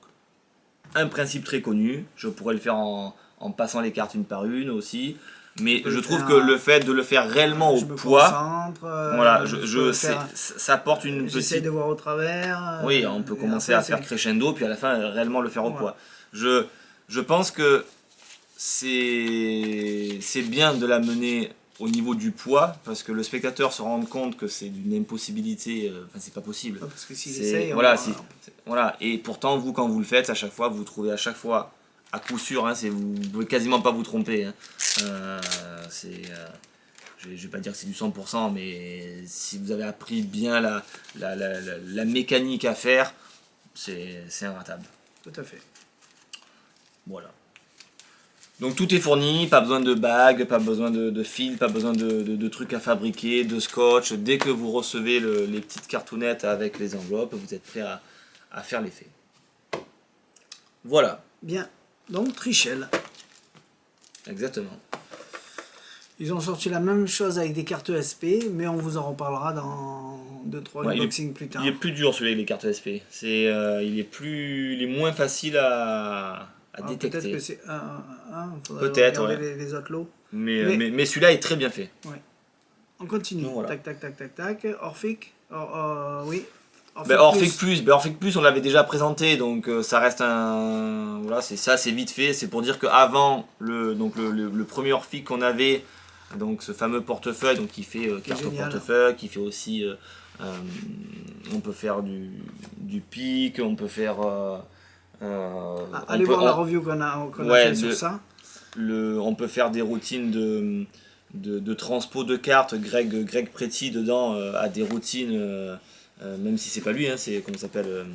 un principe très connu, je pourrais le faire en passant les cartes une par une aussi, mais peux je le trouve faire, que le fait de le faire réellement au Je me poids, concentre. voilà, peux le faire. ça apporte une J'essaie petite... de voir au travers. Oui, on peut et commencer après, à faire crescendo, puis à la fin réellement le faire au Voilà. poids. Je pense que c'est bien de la mener au niveau du poids, parce que le spectateur se rend compte que c'est d'une impossibilité, enfin c'est pas possible. Parce que s'il C'est- essaye, voilà, on va- voilà, et pourtant vous quand vous le faites, à chaque fois vous trouvez à chaque fois, à coup sûr, hein, vous ne pouvez quasiment pas vous tromper. Hein. Je vais pas dire que c'est du 100%, mais si vous avez appris bien la mécanique à faire, c'est inratable. Tout à fait. Voilà. Donc tout est fourni, pas besoin de bagues, pas besoin de fils, pas besoin de trucs à fabriquer, de scotch. Dès que vous recevez les petites cartounettes avec les enveloppes, vous êtes prêt à faire l'effet. Voilà, Bien. Donc, Trichel. exactement. Ils ont sorti la même chose avec des cartes SP, mais on vous en reparlera dans 2-3 Ouais, unboxings plus tard. Il est plus dur celui avec les cartes SP. Il est moins facile à Alors, détecter. peut-être que c'est faudrait Peut-être, regarder ouais. les autres lots. Mais celui-là est très bien fait. On continue. Donc, voilà. Tac, tac, tac, tac, tac. Orphique. Oui. Orphic Plus, on l'avait déjà présenté, donc ça reste un... Voilà, c'est ça, c'est vite fait. C'est pour dire qu'avant, le premier Orphic qu'on avait, donc ce fameux portefeuille, donc qui fait carte au portefeuille, qui fait aussi... on peut faire du pic, on peut faire... allez voir la review qu'on a fait sur ça. On peut faire des routines de transpo de cartes. Greg Pretty dedans a des routines... même si c'est pas lui, hein, c'est comment ça s'appelle.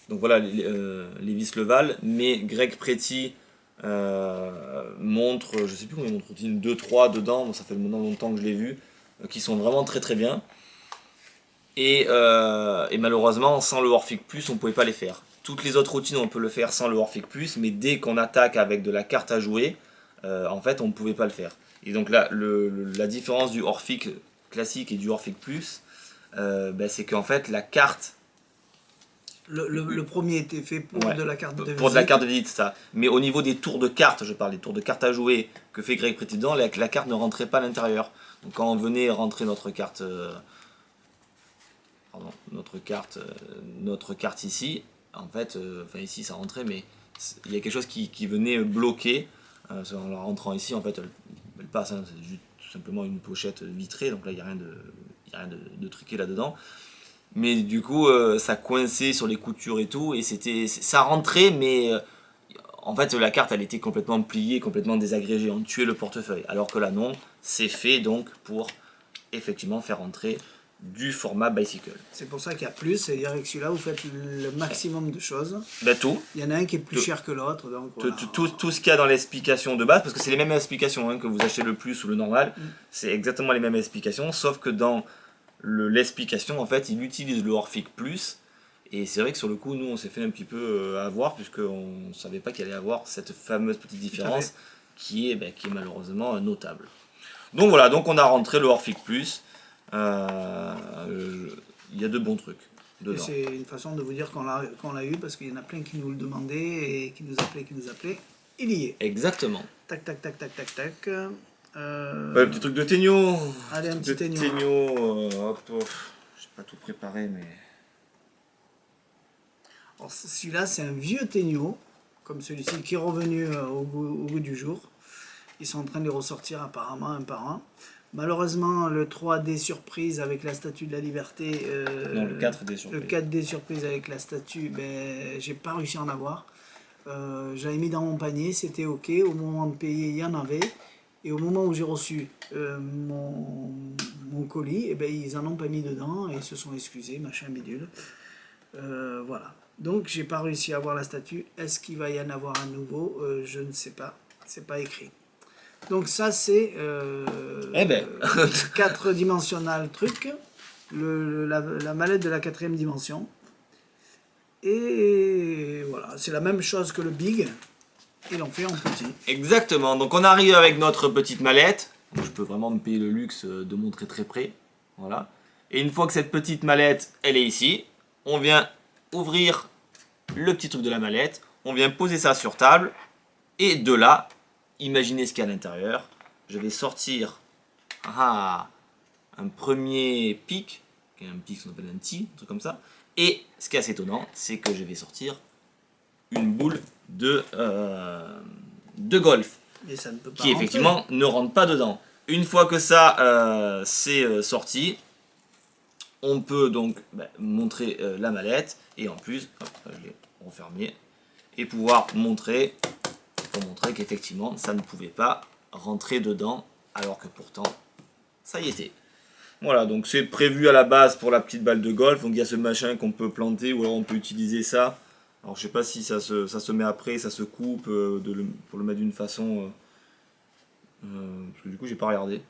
Donc voilà, Lévis Leval, mais Greg Pretty montre, je sais plus combien il montre routine, 2-3 dedans, donc ça fait maintenant longtemps que je l'ai vu, qui sont vraiment très très bien. Et malheureusement, sans le Orphic Plus, on pouvait pas les faire. Toutes les autres routines, on peut le faire sans le Orphic Plus, mais dès qu'on attaque avec de la carte à jouer, en fait, on ne pouvait pas le faire. Et donc là, la différence du Orphic classique et du Orphic Plus, c'est qu'en fait la carte le premier était fait pour de la carte de visite. Pour de la carte de visite, ça. Mais au niveau des tours de cartes, je parle des tours de cartes à jouer que fait Greg Pretty dedans, la carte ne rentrait pas à l'intérieur. Donc quand on venait rentrer notre carte ici, en fait, ici ça rentrait, mais il y a quelque chose qui venait bloquer en la rentrant ici. En fait, elle passe, hein, c'est juste tout simplement une pochette vitrée, donc là il n'y a rien de truqué là-dedans. Mais du coup, ça coinçait sur les coutures et tout, et ça rentrait, mais en fait, la carte, elle était complètement pliée, complètement désagrégée. On tuait le portefeuille. Alors que là, non, c'est fait donc pour effectivement faire rentrer du format bicycle. C'est pour ça qu'il y a plus, c'est-à-dire que celui-là, vous faites le maximum de choses. Tout. Il y en a un qui est plus cher que l'autre. Donc voilà. Tout ce qu'il y a dans l'explication de base, parce que c'est les mêmes explications, hein, que vous achetez le plus ou le normal, c'est exactement les mêmes explications, sauf que dans l'explication, en fait, il utilise le Orphic Plus, et c'est vrai que sur le coup, nous, on s'est fait un petit peu avoir, puisqu'on ne savait pas qu'il allait y avoir cette fameuse petite différence qui est malheureusement notable. Donc voilà, donc on a rentré le Orphic Plus. Il y a de bons trucs dedans. C'est une façon de vous dire qu'on l'a eu, parce qu'il y en a plein qui nous le demandaient, et qui nous appelaient. Il y est. Exactement. Tac. Le petit truc de Tegno. Allez, un petit Tegno. J'ai pas tout préparé, mais... Alors, celui-là, c'est un vieux Tegno, comme celui-ci, qui est revenu au goût du jour. Ils sont en train de les ressortir apparemment un par un. Malheureusement, le 3D surprise avec la statue de la liberté... non, le 4D surprise. Le 4D surprise avec la statue, j'ai pas réussi à en avoir. J'avais mis dans mon panier, c'était ok. Au moment de payer, il y en avait. Et au moment où j'ai reçu mon colis, ils en ont pas mis dedans et ils se sont excusés, machin bidule. Voilà. Donc j'ai pas réussi à avoir la statue. Est-ce qu'il va y en avoir à nouveau? Je ne sais pas. C'est pas écrit. Donc ça c'est 4-dimensionnal truc. La mallette de la 4e dimension. Et voilà, c'est la même chose que le Big. Ils l'ont fait en petit. Exactement, donc on arrive avec notre petite mallette. Je peux vraiment me payer le luxe de montrer très près. Voilà. Et une fois que cette petite mallette, elle est ici, on vient ouvrir le petit truc de la mallette, on vient poser ça sur table, et de là, imaginez ce qu'il y a à l'intérieur. Je vais sortir un premier pic, un pic qu'on appelle un tee, un truc comme ça. Et ce qui est assez étonnant, c'est que je vais sortir une boule de golf, mais ça ne peut pas qui effectivement ne rentre pas dedans. Une fois que ça c'est sorti, on peut donc montrer la mallette, et en plus, je l'ai refermé, et pouvoir montrer qu'effectivement ça ne pouvait pas rentrer dedans, alors que pourtant ça y était. Voilà, donc c'est prévu à la base pour la petite balle de golf, donc il y a ce machin qu'on peut planter, ou alors on peut utiliser ça. Alors je sais pas si ça se met après, ça se coupe, pour le mettre d'une façon... parce que du coup j'ai pas regardé.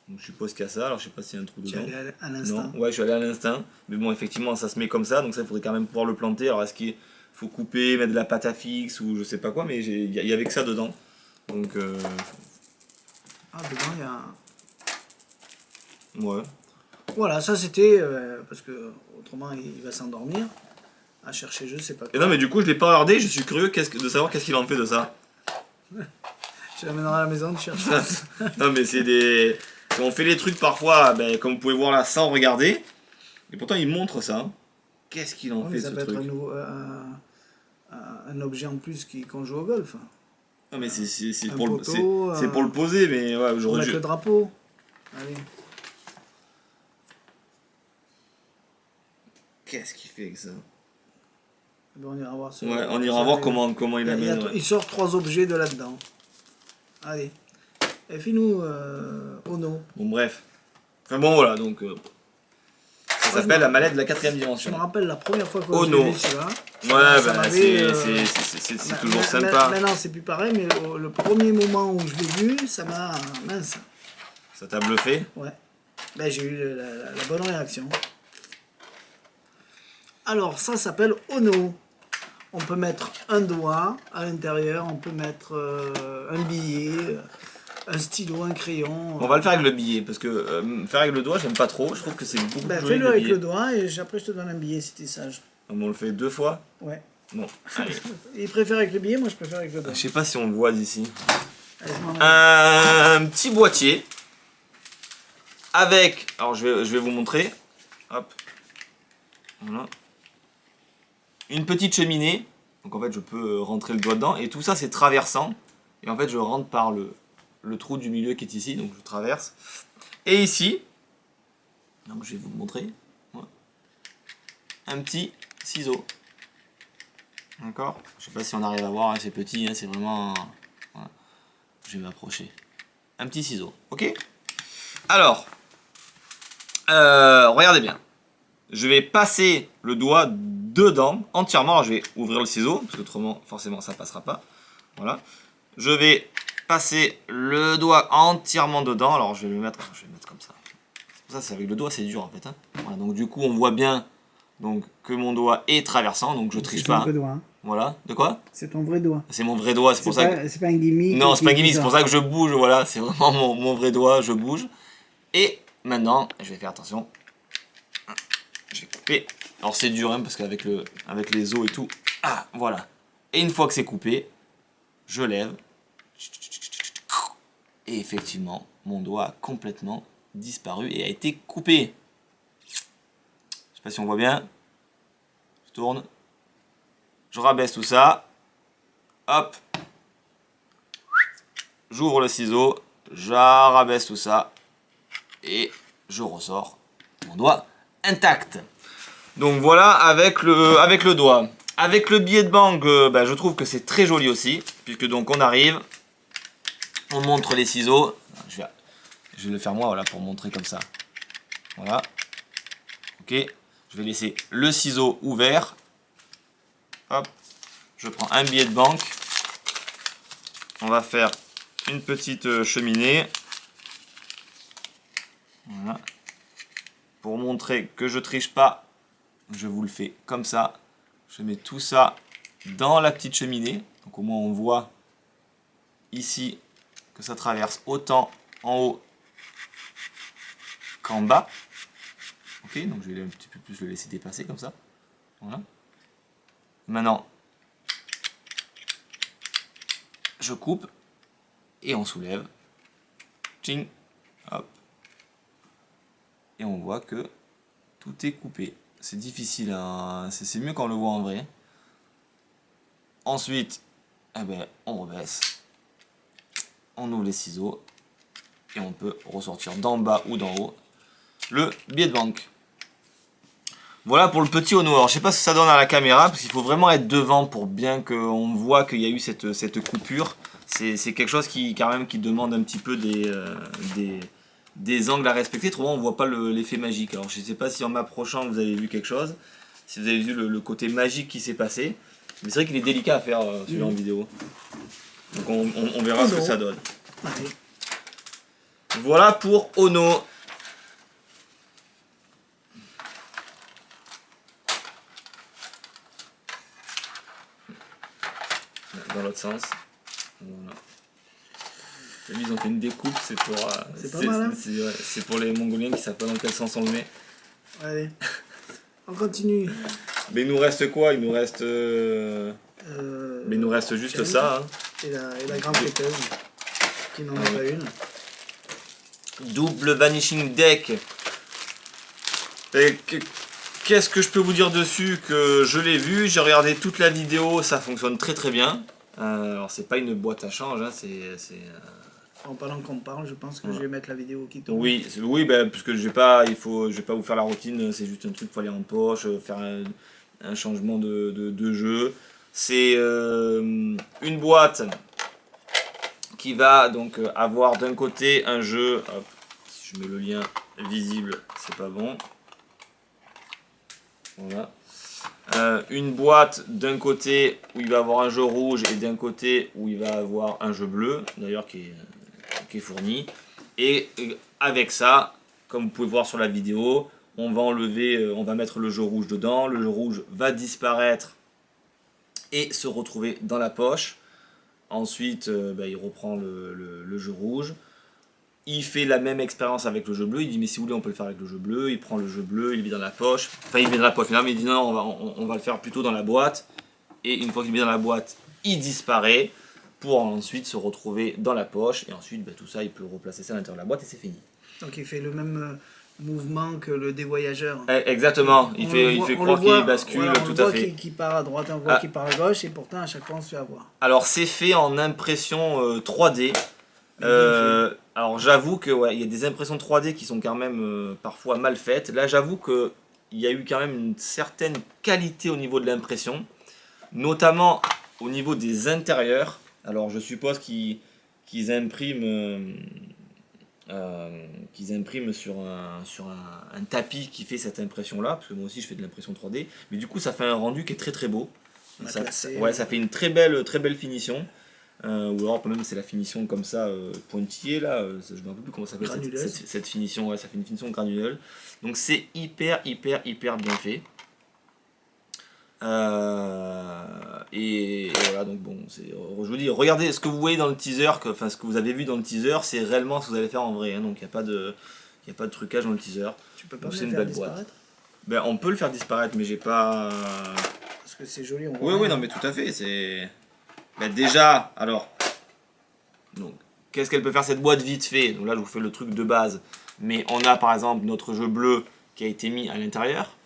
Donc je suppose qu'il y a ça, alors je sais pas s'il y a un trou dedans. Tu es allé à l'instinct. Non, ouais, je suis allé à l'instinct. Mais bon, effectivement, ça se met comme ça, donc ça, il faudrait quand même pouvoir le planter. Alors est-ce qu'il faut couper, mettre de la pâte à fixe, ou je sais pas quoi, mais il y avait que ça dedans. Donc... Ah, dedans, il y a... Ouais. Voilà, ça c'était... parce que autrement, il va s'endormir. À chercher, je sais pas quoi. Et non, mais du coup, je l'ai pas regardé, je suis curieux de savoir qu'est-ce qu'il en fait de ça. Tu l'amèneras à la maison, tu cherches. Non, mais c'est des... On fait les trucs parfois, comme vous pouvez voir là, sans regarder. Et pourtant, il montre ça. Hein. Qu'est-ce qu'il en Ouais, fait, ça ce peut truc? être un objet en plus qu'on joue au golf. Non, mais c'est Un pour, poteau, c'est pour le poser, mais ouais, Pour j'aurais mettre dû... le drapeau. Allez. Qu'est-ce qu'il fait avec ça? Ben, on ira voir. Ouais, on ira voir comment il amène. Ouais. Il sort 3 objets de là-dedans. Allez. Et fais-nous Ono. Bon, bref. Enfin bon, voilà, donc... ça s'appelle la mallette de la 4ème Je dimension. me rappelle la première fois que Oh j'ai non. vu celui-là. Ouais, ça bah, m'avait, c'est toujours sympa. Maintenant, c'est plus pareil, mais le premier moment où je l'ai vu, ça m'a... Mince. Ça t'a bluffé? Ouais. Ben, j'ai eu la bonne réaction. Alors, ça s'appelle Ono. On peut mettre un doigt à l'intérieur, on peut mettre un billet, un stylo, un crayon. On va le faire avec le billet, parce que faire avec le doigt, j'aime pas trop. Je trouve que c'est beaucoup Ben, plus joli fais-le avec billet. le doigt et après je te donne un billet si t'es sage. On le fait 2 fois? Ouais. Bon, allez. Il préfère avec le billet, moi je préfère avec le doigt. Je sais pas si on le voit d'ici. Allez, je m'en vais. Un petit boîtier avec, alors je vais vous montrer, hop, voilà, une petite cheminée, donc en fait je peux rentrer le doigt dedans, et tout ça c'est traversant, et en fait je rentre par le trou du milieu qui est ici, donc je traverse, et ici, donc je vais vous le montrer, voilà, un petit ciseau, d'accord, je sais pas si on arrive à voir, hein, c'est petit, hein, c'est vraiment, voilà. Je vais m'approcher. Un petit ciseau, ok? Alors, regardez bien. Je vais passer le doigt dedans, entièrement. Alors, je vais ouvrir le ciseau, parce qu'autrement, forcément, ça passera pas. Voilà. Je vais passer le doigt entièrement dedans. Alors, je vais le mettre comme ça. Ça, c'est avec le doigt, c'est dur, en fait. Hein. Voilà, donc, du coup, on voit bien donc, que mon doigt est traversant, donc je triche pas. C'est ton vrai doigt. Hein. Voilà. De quoi? C'est ton vrai doigt. C'est mon vrai doigt, c'est pour ça que... C'est pas un gimmick. Non, c'est pas un gimmick, c'est pour ça que je bouge, voilà, c'est vraiment mon vrai doigt, je bouge. Et maintenant, je vais faire attention. Je vais couper. Alors c'est dur, hein, parce qu'avec les os et tout. Ah, voilà. Et une fois que c'est coupé, je lève. Et effectivement, mon doigt a complètement disparu et a été coupé. Je sais pas si on voit bien. Je tourne. Je rabaisse tout ça. Hop. J'ouvre le ciseau. Je rabaisse tout ça. Et je ressors mon doigt intact. Donc voilà avec le doigt. Avec le billet de banque, ben, je trouve que c'est très joli aussi. Puisque donc on arrive. On montre les ciseaux. Je vais le faire moi, voilà, pour montrer comme ça. Voilà. Ok. Je vais laisser le ciseau ouvert. Hop. Je prends un billet de banque. On va faire une petite cheminée. Voilà. Pour montrer que je triche pas, je vous le fais comme ça. Je mets tout ça dans la petite cheminée. Donc au moins on voit ici que ça traverse autant en haut qu'en bas. Ok, donc je vais un petit peu plus le laisser dépasser comme ça. Voilà. Maintenant, je coupe et on soulève. Tching. Hop. Et on voit que tout est coupé. C'est difficile, hein. C'est mieux quand on le voit en vrai. Ensuite, eh ben, on rebaisse. On ouvre les ciseaux. Et on peut ressortir d'en bas ou d'en haut le billet de banque. Voilà pour le petit Ono. Alors je sais pas ce que ça donne à la caméra, parce qu'il faut vraiment être devant pour bien qu'on voit qu'il y a eu cette coupure. C'est quelque chose qui demande un petit peu des angles à respecter, autrement on voit pas l'effet magique. Alors je sais pas si en m'approchant vous avez vu quelque chose, si vous avez vu le côté magique qui s'est passé, mais c'est vrai qu'il est délicat à faire celui-là en vidéo. Donc on verra ce que ça donne. Allez. Voilà pour Ono. Dans l'autre sens. Voilà. Ils ont fait une découpe, c'est pour, c'est pas mal, hein. c'est pour les Mongoliens qui savent pas dans quel sens on le met. Allez, on continue. Mais il nous reste quoi? Il nous reste, mais il nous reste juste ça. Hein. Et la grande fêteuse, qui n'en a pas une. Double Vanishing Deck. Qu'est-ce que je peux vous dire dessus? Que je l'ai vu, j'ai regardé toute la vidéo, ça fonctionne très très bien. Alors c'est pas une boîte à change, hein, En parlant qu'on parle, je pense que je vais mettre la vidéo qui tourne. Oui, oui, ben, parce que je vais pas vous faire la routine, c'est juste un truc pour aller en poche, faire un changement de jeu. C'est une boîte qui va donc avoir d'un côté un jeu, hop, si je mets le lien visible, c'est pas bon. Voilà. Une boîte d'un côté où il va avoir un jeu rouge et d'un côté où il va avoir un jeu bleu, d'ailleurs qui est fourni. Et avec ça, comme vous pouvez voir sur la vidéo, on va mettre le jeu rouge dedans, le jeu rouge va disparaître et se retrouver dans la poche. Ensuite, il reprend le jeu rouge. Il fait la même expérience avec le jeu bleu. Il dit mais si vous voulez on peut le faire avec le jeu bleu. Il prend le jeu bleu, il le met dans la poche. Enfin il le met dans la poche mais il dit non, on va le faire plutôt dans la boîte. Et une fois qu'il le met dans la boîte, il disparaît pour ensuite se retrouver dans la poche. Et ensuite tout ça il peut replacer ça à l'intérieur de la boîte et c'est fini. Donc il fait le même mouvement que le dévoyageur. Exactement, il fait croire qu'il bascule, voilà, tout à fait. Qui part à droite, on voit qu'il part à gauche et pourtant à chaque fois on se fait avoir. Alors c'est fait en impression 3D. Alors j'avoue que il y a des impressions 3D qui sont quand même parfois mal faites. Là j'avoue que il y a eu quand même une certaine qualité au niveau de l'impression, notamment au niveau des intérieurs. Alors je suppose qu'ils impriment sur un tapis qui fait cette impression là, parce que moi aussi je fais de l'impression 3D, mais du coup ça fait un rendu qui est très très beau. Ça fait une très belle finition. Ou alors même c'est la finition comme ça pointillée là, je ne me rappelle plus comment ça s'appelle cette finition, ça fait une finition granuleux. Donc c'est hyper bien fait. Et voilà, donc bon, je vous dis, regardez ce que vous voyez dans le teaser, ce que vous avez vu dans le teaser, c'est réellement ce que vous allez faire en vrai, hein, donc il n'y a pas de trucage dans le teaser. Tu peux pas c'est une belle boîte. On peut le faire disparaître, mais j'ai pas. Parce que c'est joli, on voit. Oui, non, mais tout à fait, c'est. Déjà, alors, donc, qu'est-ce qu'elle peut faire cette boîte vite fait? Donc là, je vous fais le truc de base. Mais on a par exemple notre jeu bleu qui a été mis à l'intérieur.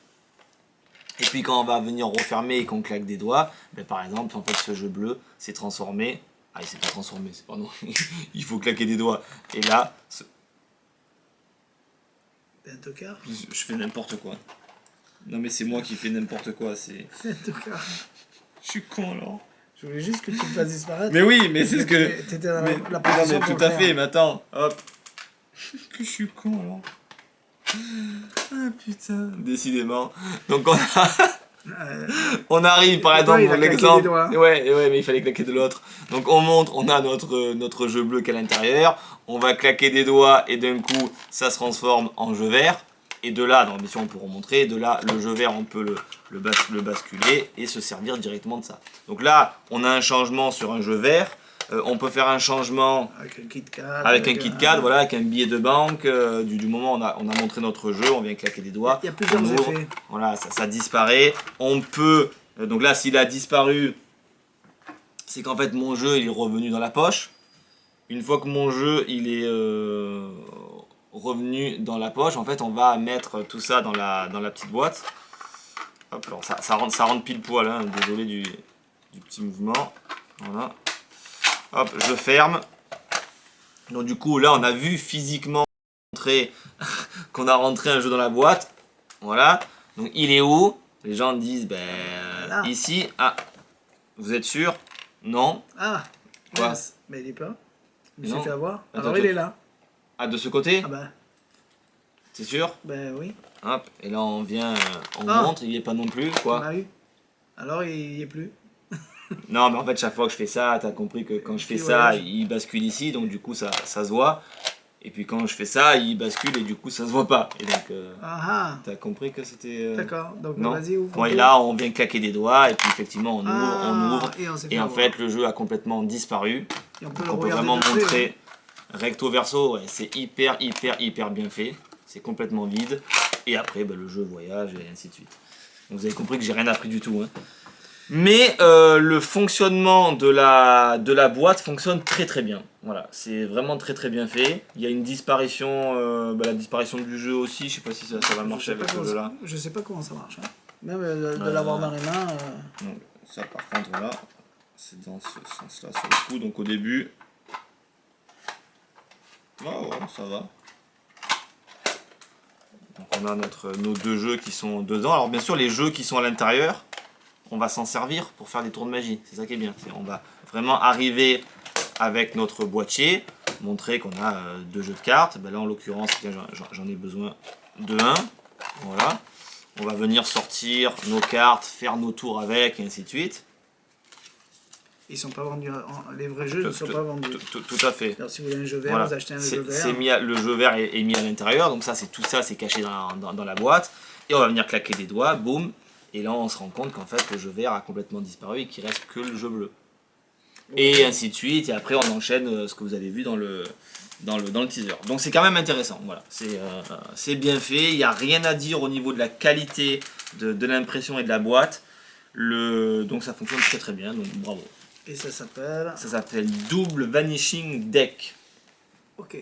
Et puis quand on va venir refermer et qu'on claque des doigts, par exemple, en fait, ce jeu bleu s'est transformé. Ah, il s'est pas transformé, pardon. Il faut claquer des doigts. Et là, un tocard. Je fais n'importe quoi. Non mais c'est moi qui fais n'importe quoi. C'est un tocard. Je suis con alors. Je voulais juste que tu me fasses disparaître. Mais oui, mais c'est ce que. T'étais dans la position. Non, mais tout à fait, mais attends, hop. Que je suis con alors. Ah putain. Décidément. Donc on arrive par exemple pour l'exemple. Ouais, mais il fallait claquer de l'autre. Donc on montre, on a notre jeu bleu qui est à l'intérieur. On va claquer des doigts et d'un coup ça se transforme en jeu vert. Et de là, dans l'ambition on peut remontrer, de là le jeu vert on peut le basculer et se servir directement de ça. Donc là on a un changement sur un jeu vert, on peut faire un changement avec un KitKat, voilà, avec un billet de banque, du moment où on a montré notre jeu, on vient claquer des doigts. Il y a plusieurs effets. Voilà, ça disparaît. On peut, donc là s'il a disparu, c'est qu'en fait mon jeu il est revenu dans la poche. Une fois que mon jeu il est revenu dans la poche, en fait on va mettre tout ça dans la petite boîte. Hop, alors ça rentre pile poil, hein, désolé du petit mouvement. Voilà. Hop, je ferme. Donc du coup là on a vu physiquement qu'on a rentré un jeu dans la boîte. Voilà. Donc il est où? Les gens disent voilà. Ici. Ah, vous êtes sûr? Non. Ah, quoi? Mais il est pas. Je me suis fait avoir. Attends, alors il est là. Ah, de ce côté? Ah bah. C'est sûr? Oui. Hop, et là on vient, on montre, il n'y est pas non plus, quoi. On a eu. Alors il n'y est plus. Non, mais en fait chaque fois que je fais ça, t'as compris que quand je fais ça, il bascule ici, donc du coup ça se voit. Et puis quand je fais ça, il bascule et du coup ça se voit pas. Et donc, t'as compris que c'était... D'accord, donc vas-y, ouvre. Bon, et là on vient claquer des doigts, et puis effectivement on ouvre, et en fait le jeu a complètement disparu. Et on peut vraiment montrer recto verso, c'est hyper bien fait. C'est complètement vide. Et après, le jeu voyage et ainsi de suite. Donc vous avez compris que j'ai rien appris du tout. Hein. Mais le fonctionnement de la boîte fonctionne très bien. Voilà, c'est vraiment très bien fait. Il y a une disparition, la disparition du jeu aussi. Je sais pas si ça va marcher avec ce jeu-là. Je sais pas comment ça marche. Hein. Même de l'avoir dans les mains. Donc, ça par contre là, c'est dans ce sens-là sur le coup. Donc au début, ouais, ça va. Donc on a nos deux jeux qui sont dedans. Alors bien sûr les jeux qui sont à l'intérieur, on va s'en servir pour faire des tours de magie. C'est ça qui est bien. On va vraiment arriver avec notre boîtier, montrer qu'on a deux jeux de cartes. Ben là en l'occurrence j'en ai besoin de un. Voilà. On va venir sortir nos cartes, faire nos tours avec, et ainsi de suite. Ils sont pas vendus, les vrais jeux ne sont pas vendus. Tout à fait. Alors si vous voulez un jeu vert, vous achetez un jeu Le vert. jeu vert est mis à l'intérieur, donc tout ça c'est caché dans la boîte. Et on va venir claquer des doigts, boum. Et là on se rend compte qu'en fait le jeu vert a complètement disparu et qu'il reste que le jeu bleu. Et ainsi de suite, et après on enchaîne ce que vous avez vu dans le teaser. Donc c'est quand même intéressant, voilà. C'est bien fait, il n'y a rien à dire au niveau de la qualité de l'impression et de la boîte. Donc ça fonctionne très bien, donc bravo. Et ça s'appelle... Ça s'appelle Double Vanishing Deck. Ok.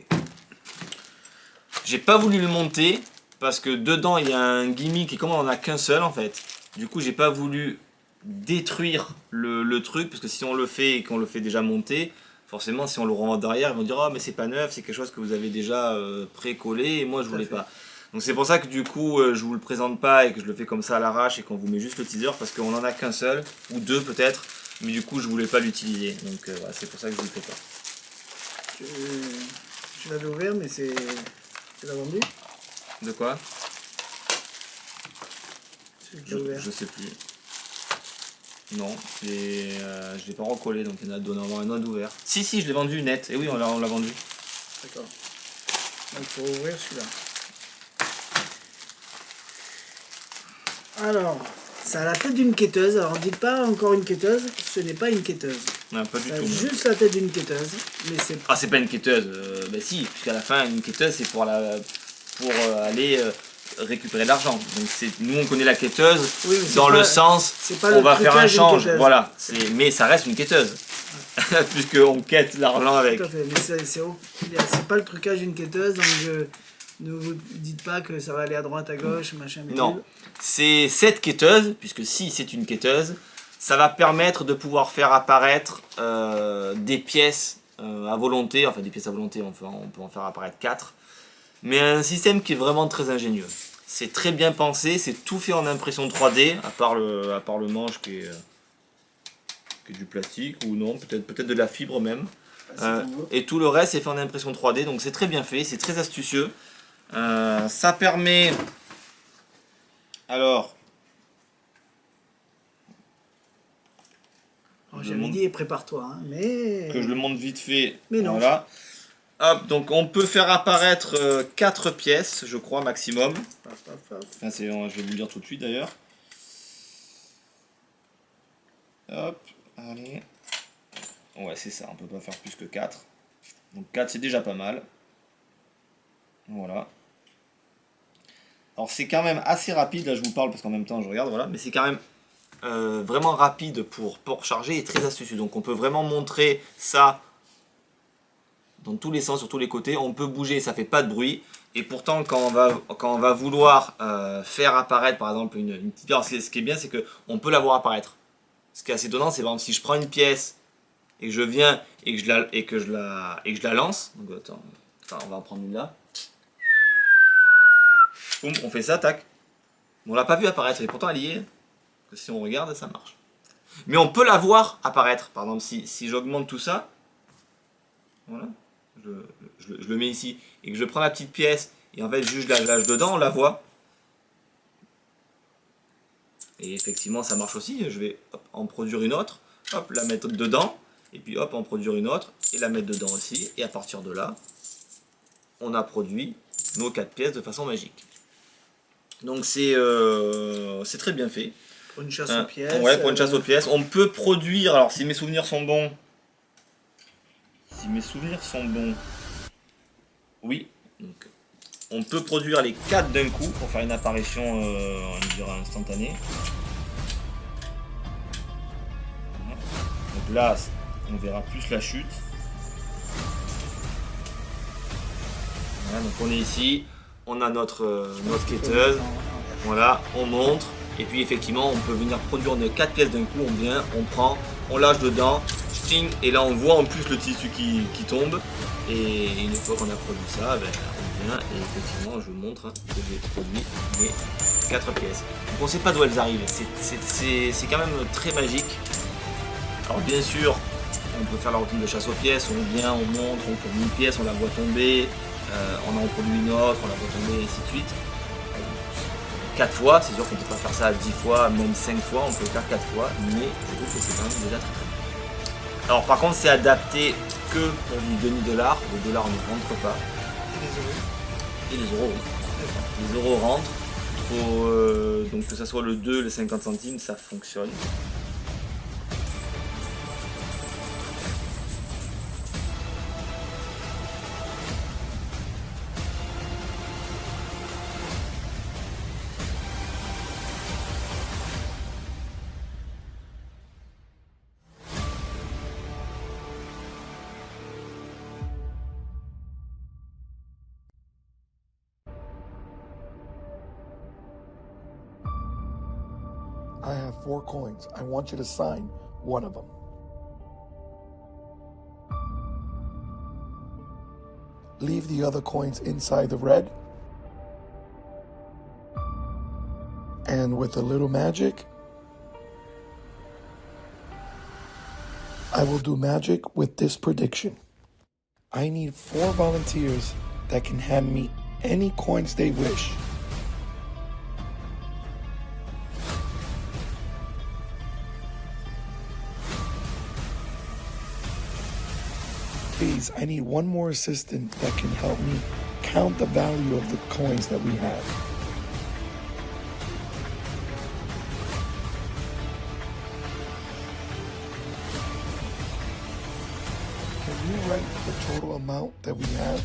J'ai pas voulu le monter, parce que dedans il y a un gimmick, et comme on en a qu'un seul en fait, du coup j'ai pas voulu détruire le truc, parce que si on le fait et qu'on le fait déjà monter, forcément si on le revend derrière ils vont dire oh mais c'est pas neuf, c'est quelque chose que vous avez déjà pré-collé et moi je voulais pas. Donc c'est pour ça que du coup je vous le présente pas et que je le fais comme ça à l'arrache et qu'on vous met juste le teaser, parce qu'on en a qu'un seul ou deux peut-être, mais du coup je voulais pas l'utiliser, donc voilà, c'est pour ça que je vous le fais pas. Je l'avais ouvert mais c'est... Tu l'as vendu? De quoi? Je sais plus. Non, je l'ai pas recollé, donc il y en a doit en avoir un autre ouvert. Si, je l'ai vendu net. Et oui, on l'a vendu. D'accord. Donc il faut ouvrir celui-là. Alors, ça a la tête d'une quêteuse. Alors dites pas encore une quêteuse, ce n'est pas une quêteuse. Non, pas du ça tout. A juste la tête d'une quêteuse, mais c'est... Ah, c'est pas une quêteuse. Ben si, puisqu'à la fin, une quêteuse, c'est pour aller récupérer de l'argent. Donc nous on connaît la quêteuse dans le sens on va faire un change, voilà. Mais ça reste une quêteuse. Puisqu'on quête l'argent avec. Tout à fait, mais c'est pas le trucage d'une quêteuse, donc ne vous dites pas que ça va aller à droite, à gauche, machin. Non, c'est cette quêteuse, puisque si c'est une quêteuse, ça va permettre de pouvoir faire apparaître des pièces à volonté, enfin des pièces à volonté, on peut en faire apparaître 4. Mais un système qui est vraiment très ingénieux. C'est très bien pensé, c'est tout fait en impression 3D, à part le manche qui est du plastique, ou non, peut-être de la fibre même. Et tout le reste est fait en impression 3D, donc c'est très bien fait, c'est très astucieux. Ça permet... Alors... J'avais dit prépare-toi, hein, mais... Que je le montre vite fait. Mais non. Voilà. Hop, donc on peut faire apparaître 4 pièces, je crois, maximum. Enfin, je vais vous le dire tout de suite d'ailleurs. Hop, allez. Ouais, c'est ça, on peut pas faire plus que 4. Donc 4, c'est déjà pas mal. Voilà. Alors c'est quand même assez rapide, là je vous parle parce qu'en même temps je regarde, voilà. Mais c'est quand même vraiment rapide pour charger et très astucieux. Donc on peut vraiment montrer ça dans tous les sens, sur tous les côtés. On peut bouger, ça fait pas de bruit. Et pourtant, quand on va vouloir faire apparaître, par exemple, une petite pièce, ce qui est bien, c'est qu'on peut la voir apparaître. Ce qui est assez étonnant, c'est par exemple, si je prends une pièce et que je viens et que je la lance. Donc, attends, on va en prendre une là. Boum, on fait ça, tac. On l'a pas vu apparaître, et pourtant elle y est. Si on regarde, ça marche. Mais on peut la voir apparaître. Par exemple, si j'augmente tout ça, voilà. Je le mets ici et que je prends la petite pièce et en fait juste je la lâche dedans, on la voit. Et effectivement ça marche aussi. Je vais en produire une autre, hop, la mettre dedans et puis hop, en produire une autre et la mettre dedans aussi. Et à partir de là, on a produit nos 4 pièces de façon magique. Donc c'est très bien fait. Pour une chasse aux pièces. Ouais, pour une chasse aux pièces. On peut produire, alors si mes souvenirs sont bons, oui, donc on peut produire les 4 d'un coup pour faire une apparition on dirait instantanée. Donc là, on verra plus la chute. Voilà, donc on est ici, on a notre skateuse. Voilà, on montre. Et puis effectivement, on peut venir produire 4 pièces d'un coup. On vient, on prend, on lâche dedans, sting, et là on voit en plus le tissu qui tombe. Et une fois qu'on a produit ça, ben, on vient et effectivement, je vous montre que j'ai produit mes 4 pièces. Donc on ne sait pas d'où elles arrivent. C'est quand même très magique. Alors bien sûr, on peut faire la routine de chasse aux pièces. On vient, on montre, on produit une pièce, on la voit tomber, on en produit une autre, on la voit tomber, et ainsi de suite. 4 fois, c'est sûr qu'on ne peut pas faire ça 10 fois, même 5 fois, on peut le faire 4 fois, mais je trouve que c'est quand même déjà très très bien. Alors par contre, c'est adapté que pour du demi-dollar, le dollar ne rentre pas. Et les euros, oui. Les euros rentrent, donc que ce soit le 2, les 50 centimes, ça fonctionne. I have 4 coins. I want you to sign one of them. Leave the other coins inside the red. And with a little magic, I will do magic with this prediction. I need 4 volunteers that can hand me any coins they wish. Please, I need one more assistant that can help me count the value of the coins that we have. Can you write the total amount that we have?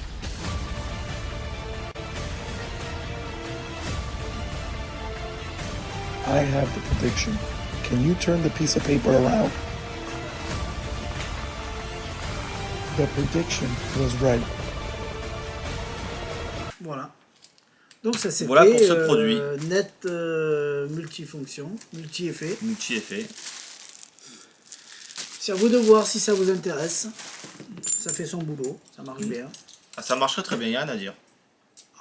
I have the prediction. Can you turn the piece of paper around? The prediction was right. Voilà. Donc ça c'était Voilà pour ce produit. net multifonction, multi-effet. Multi-effet. C'est à vous de voir si ça vous intéresse. Ça fait son boulot, ça marche bien. Ah, ça marcherait très bien, il n'y a rien à dire.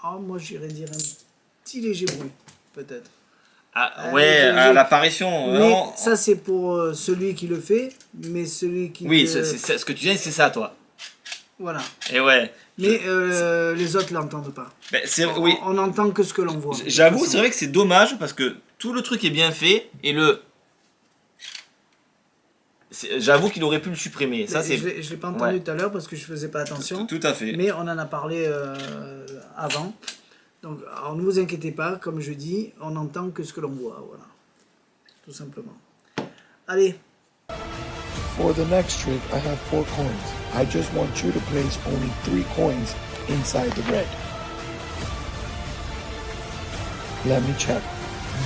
Ah, moi j'irais dire un petit léger bruit, peut-être. Ah, ouais, à l'apparition. Mais ça c'est pour celui qui le fait, mais celui qui... Oui, ce que tu dis, c'est ça, toi. Voilà. Et ouais. Mais les autres l'entendent pas. Ben, Oui. On n'entend que ce que l'on voit. J'avoue, c'est vrai que c'est dommage parce que tout le truc est bien fait et j'avoue qu'il aurait pu le supprimer. Ça, je l'ai pas entendu tout à l'heure parce que je faisais pas attention. Tout à fait. Mais on en a parlé avant. Donc, alors, ne vous inquiétez pas, comme je dis, on n'entend que ce que l'on voit. Voilà. Tout simplement. Allez. For the next trick, I have 4 coins. I just want you to place only 3 coins inside the red. Let me check.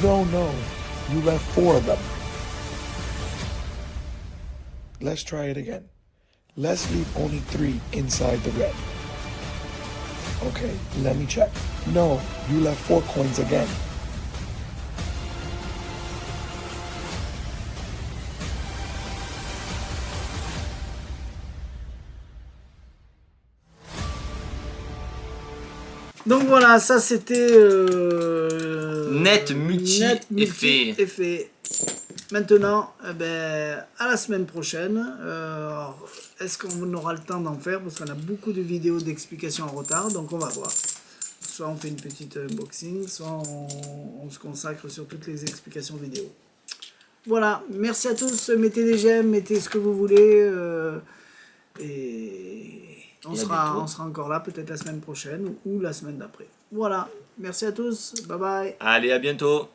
No, you left 4 of them. Let's try it again. Let's leave only 3 inside the red. Okay, let me check. No, you left 4 coins again. Donc voilà, ça c'était net multi-effet. Maintenant, à la semaine prochaine. Est-ce qu'on aura le temps d'en faire? Parce qu'on a beaucoup de vidéos d'explications en retard, donc on va voir. Soit on fait une petite unboxing, soit on se consacre sur toutes les explications vidéo. Voilà, merci à tous, mettez des j'aime, mettez ce que vous voulez. Et on sera encore là peut-être la semaine prochaine ou la semaine d'après. Voilà, merci à tous, bye bye. Allez, à bientôt.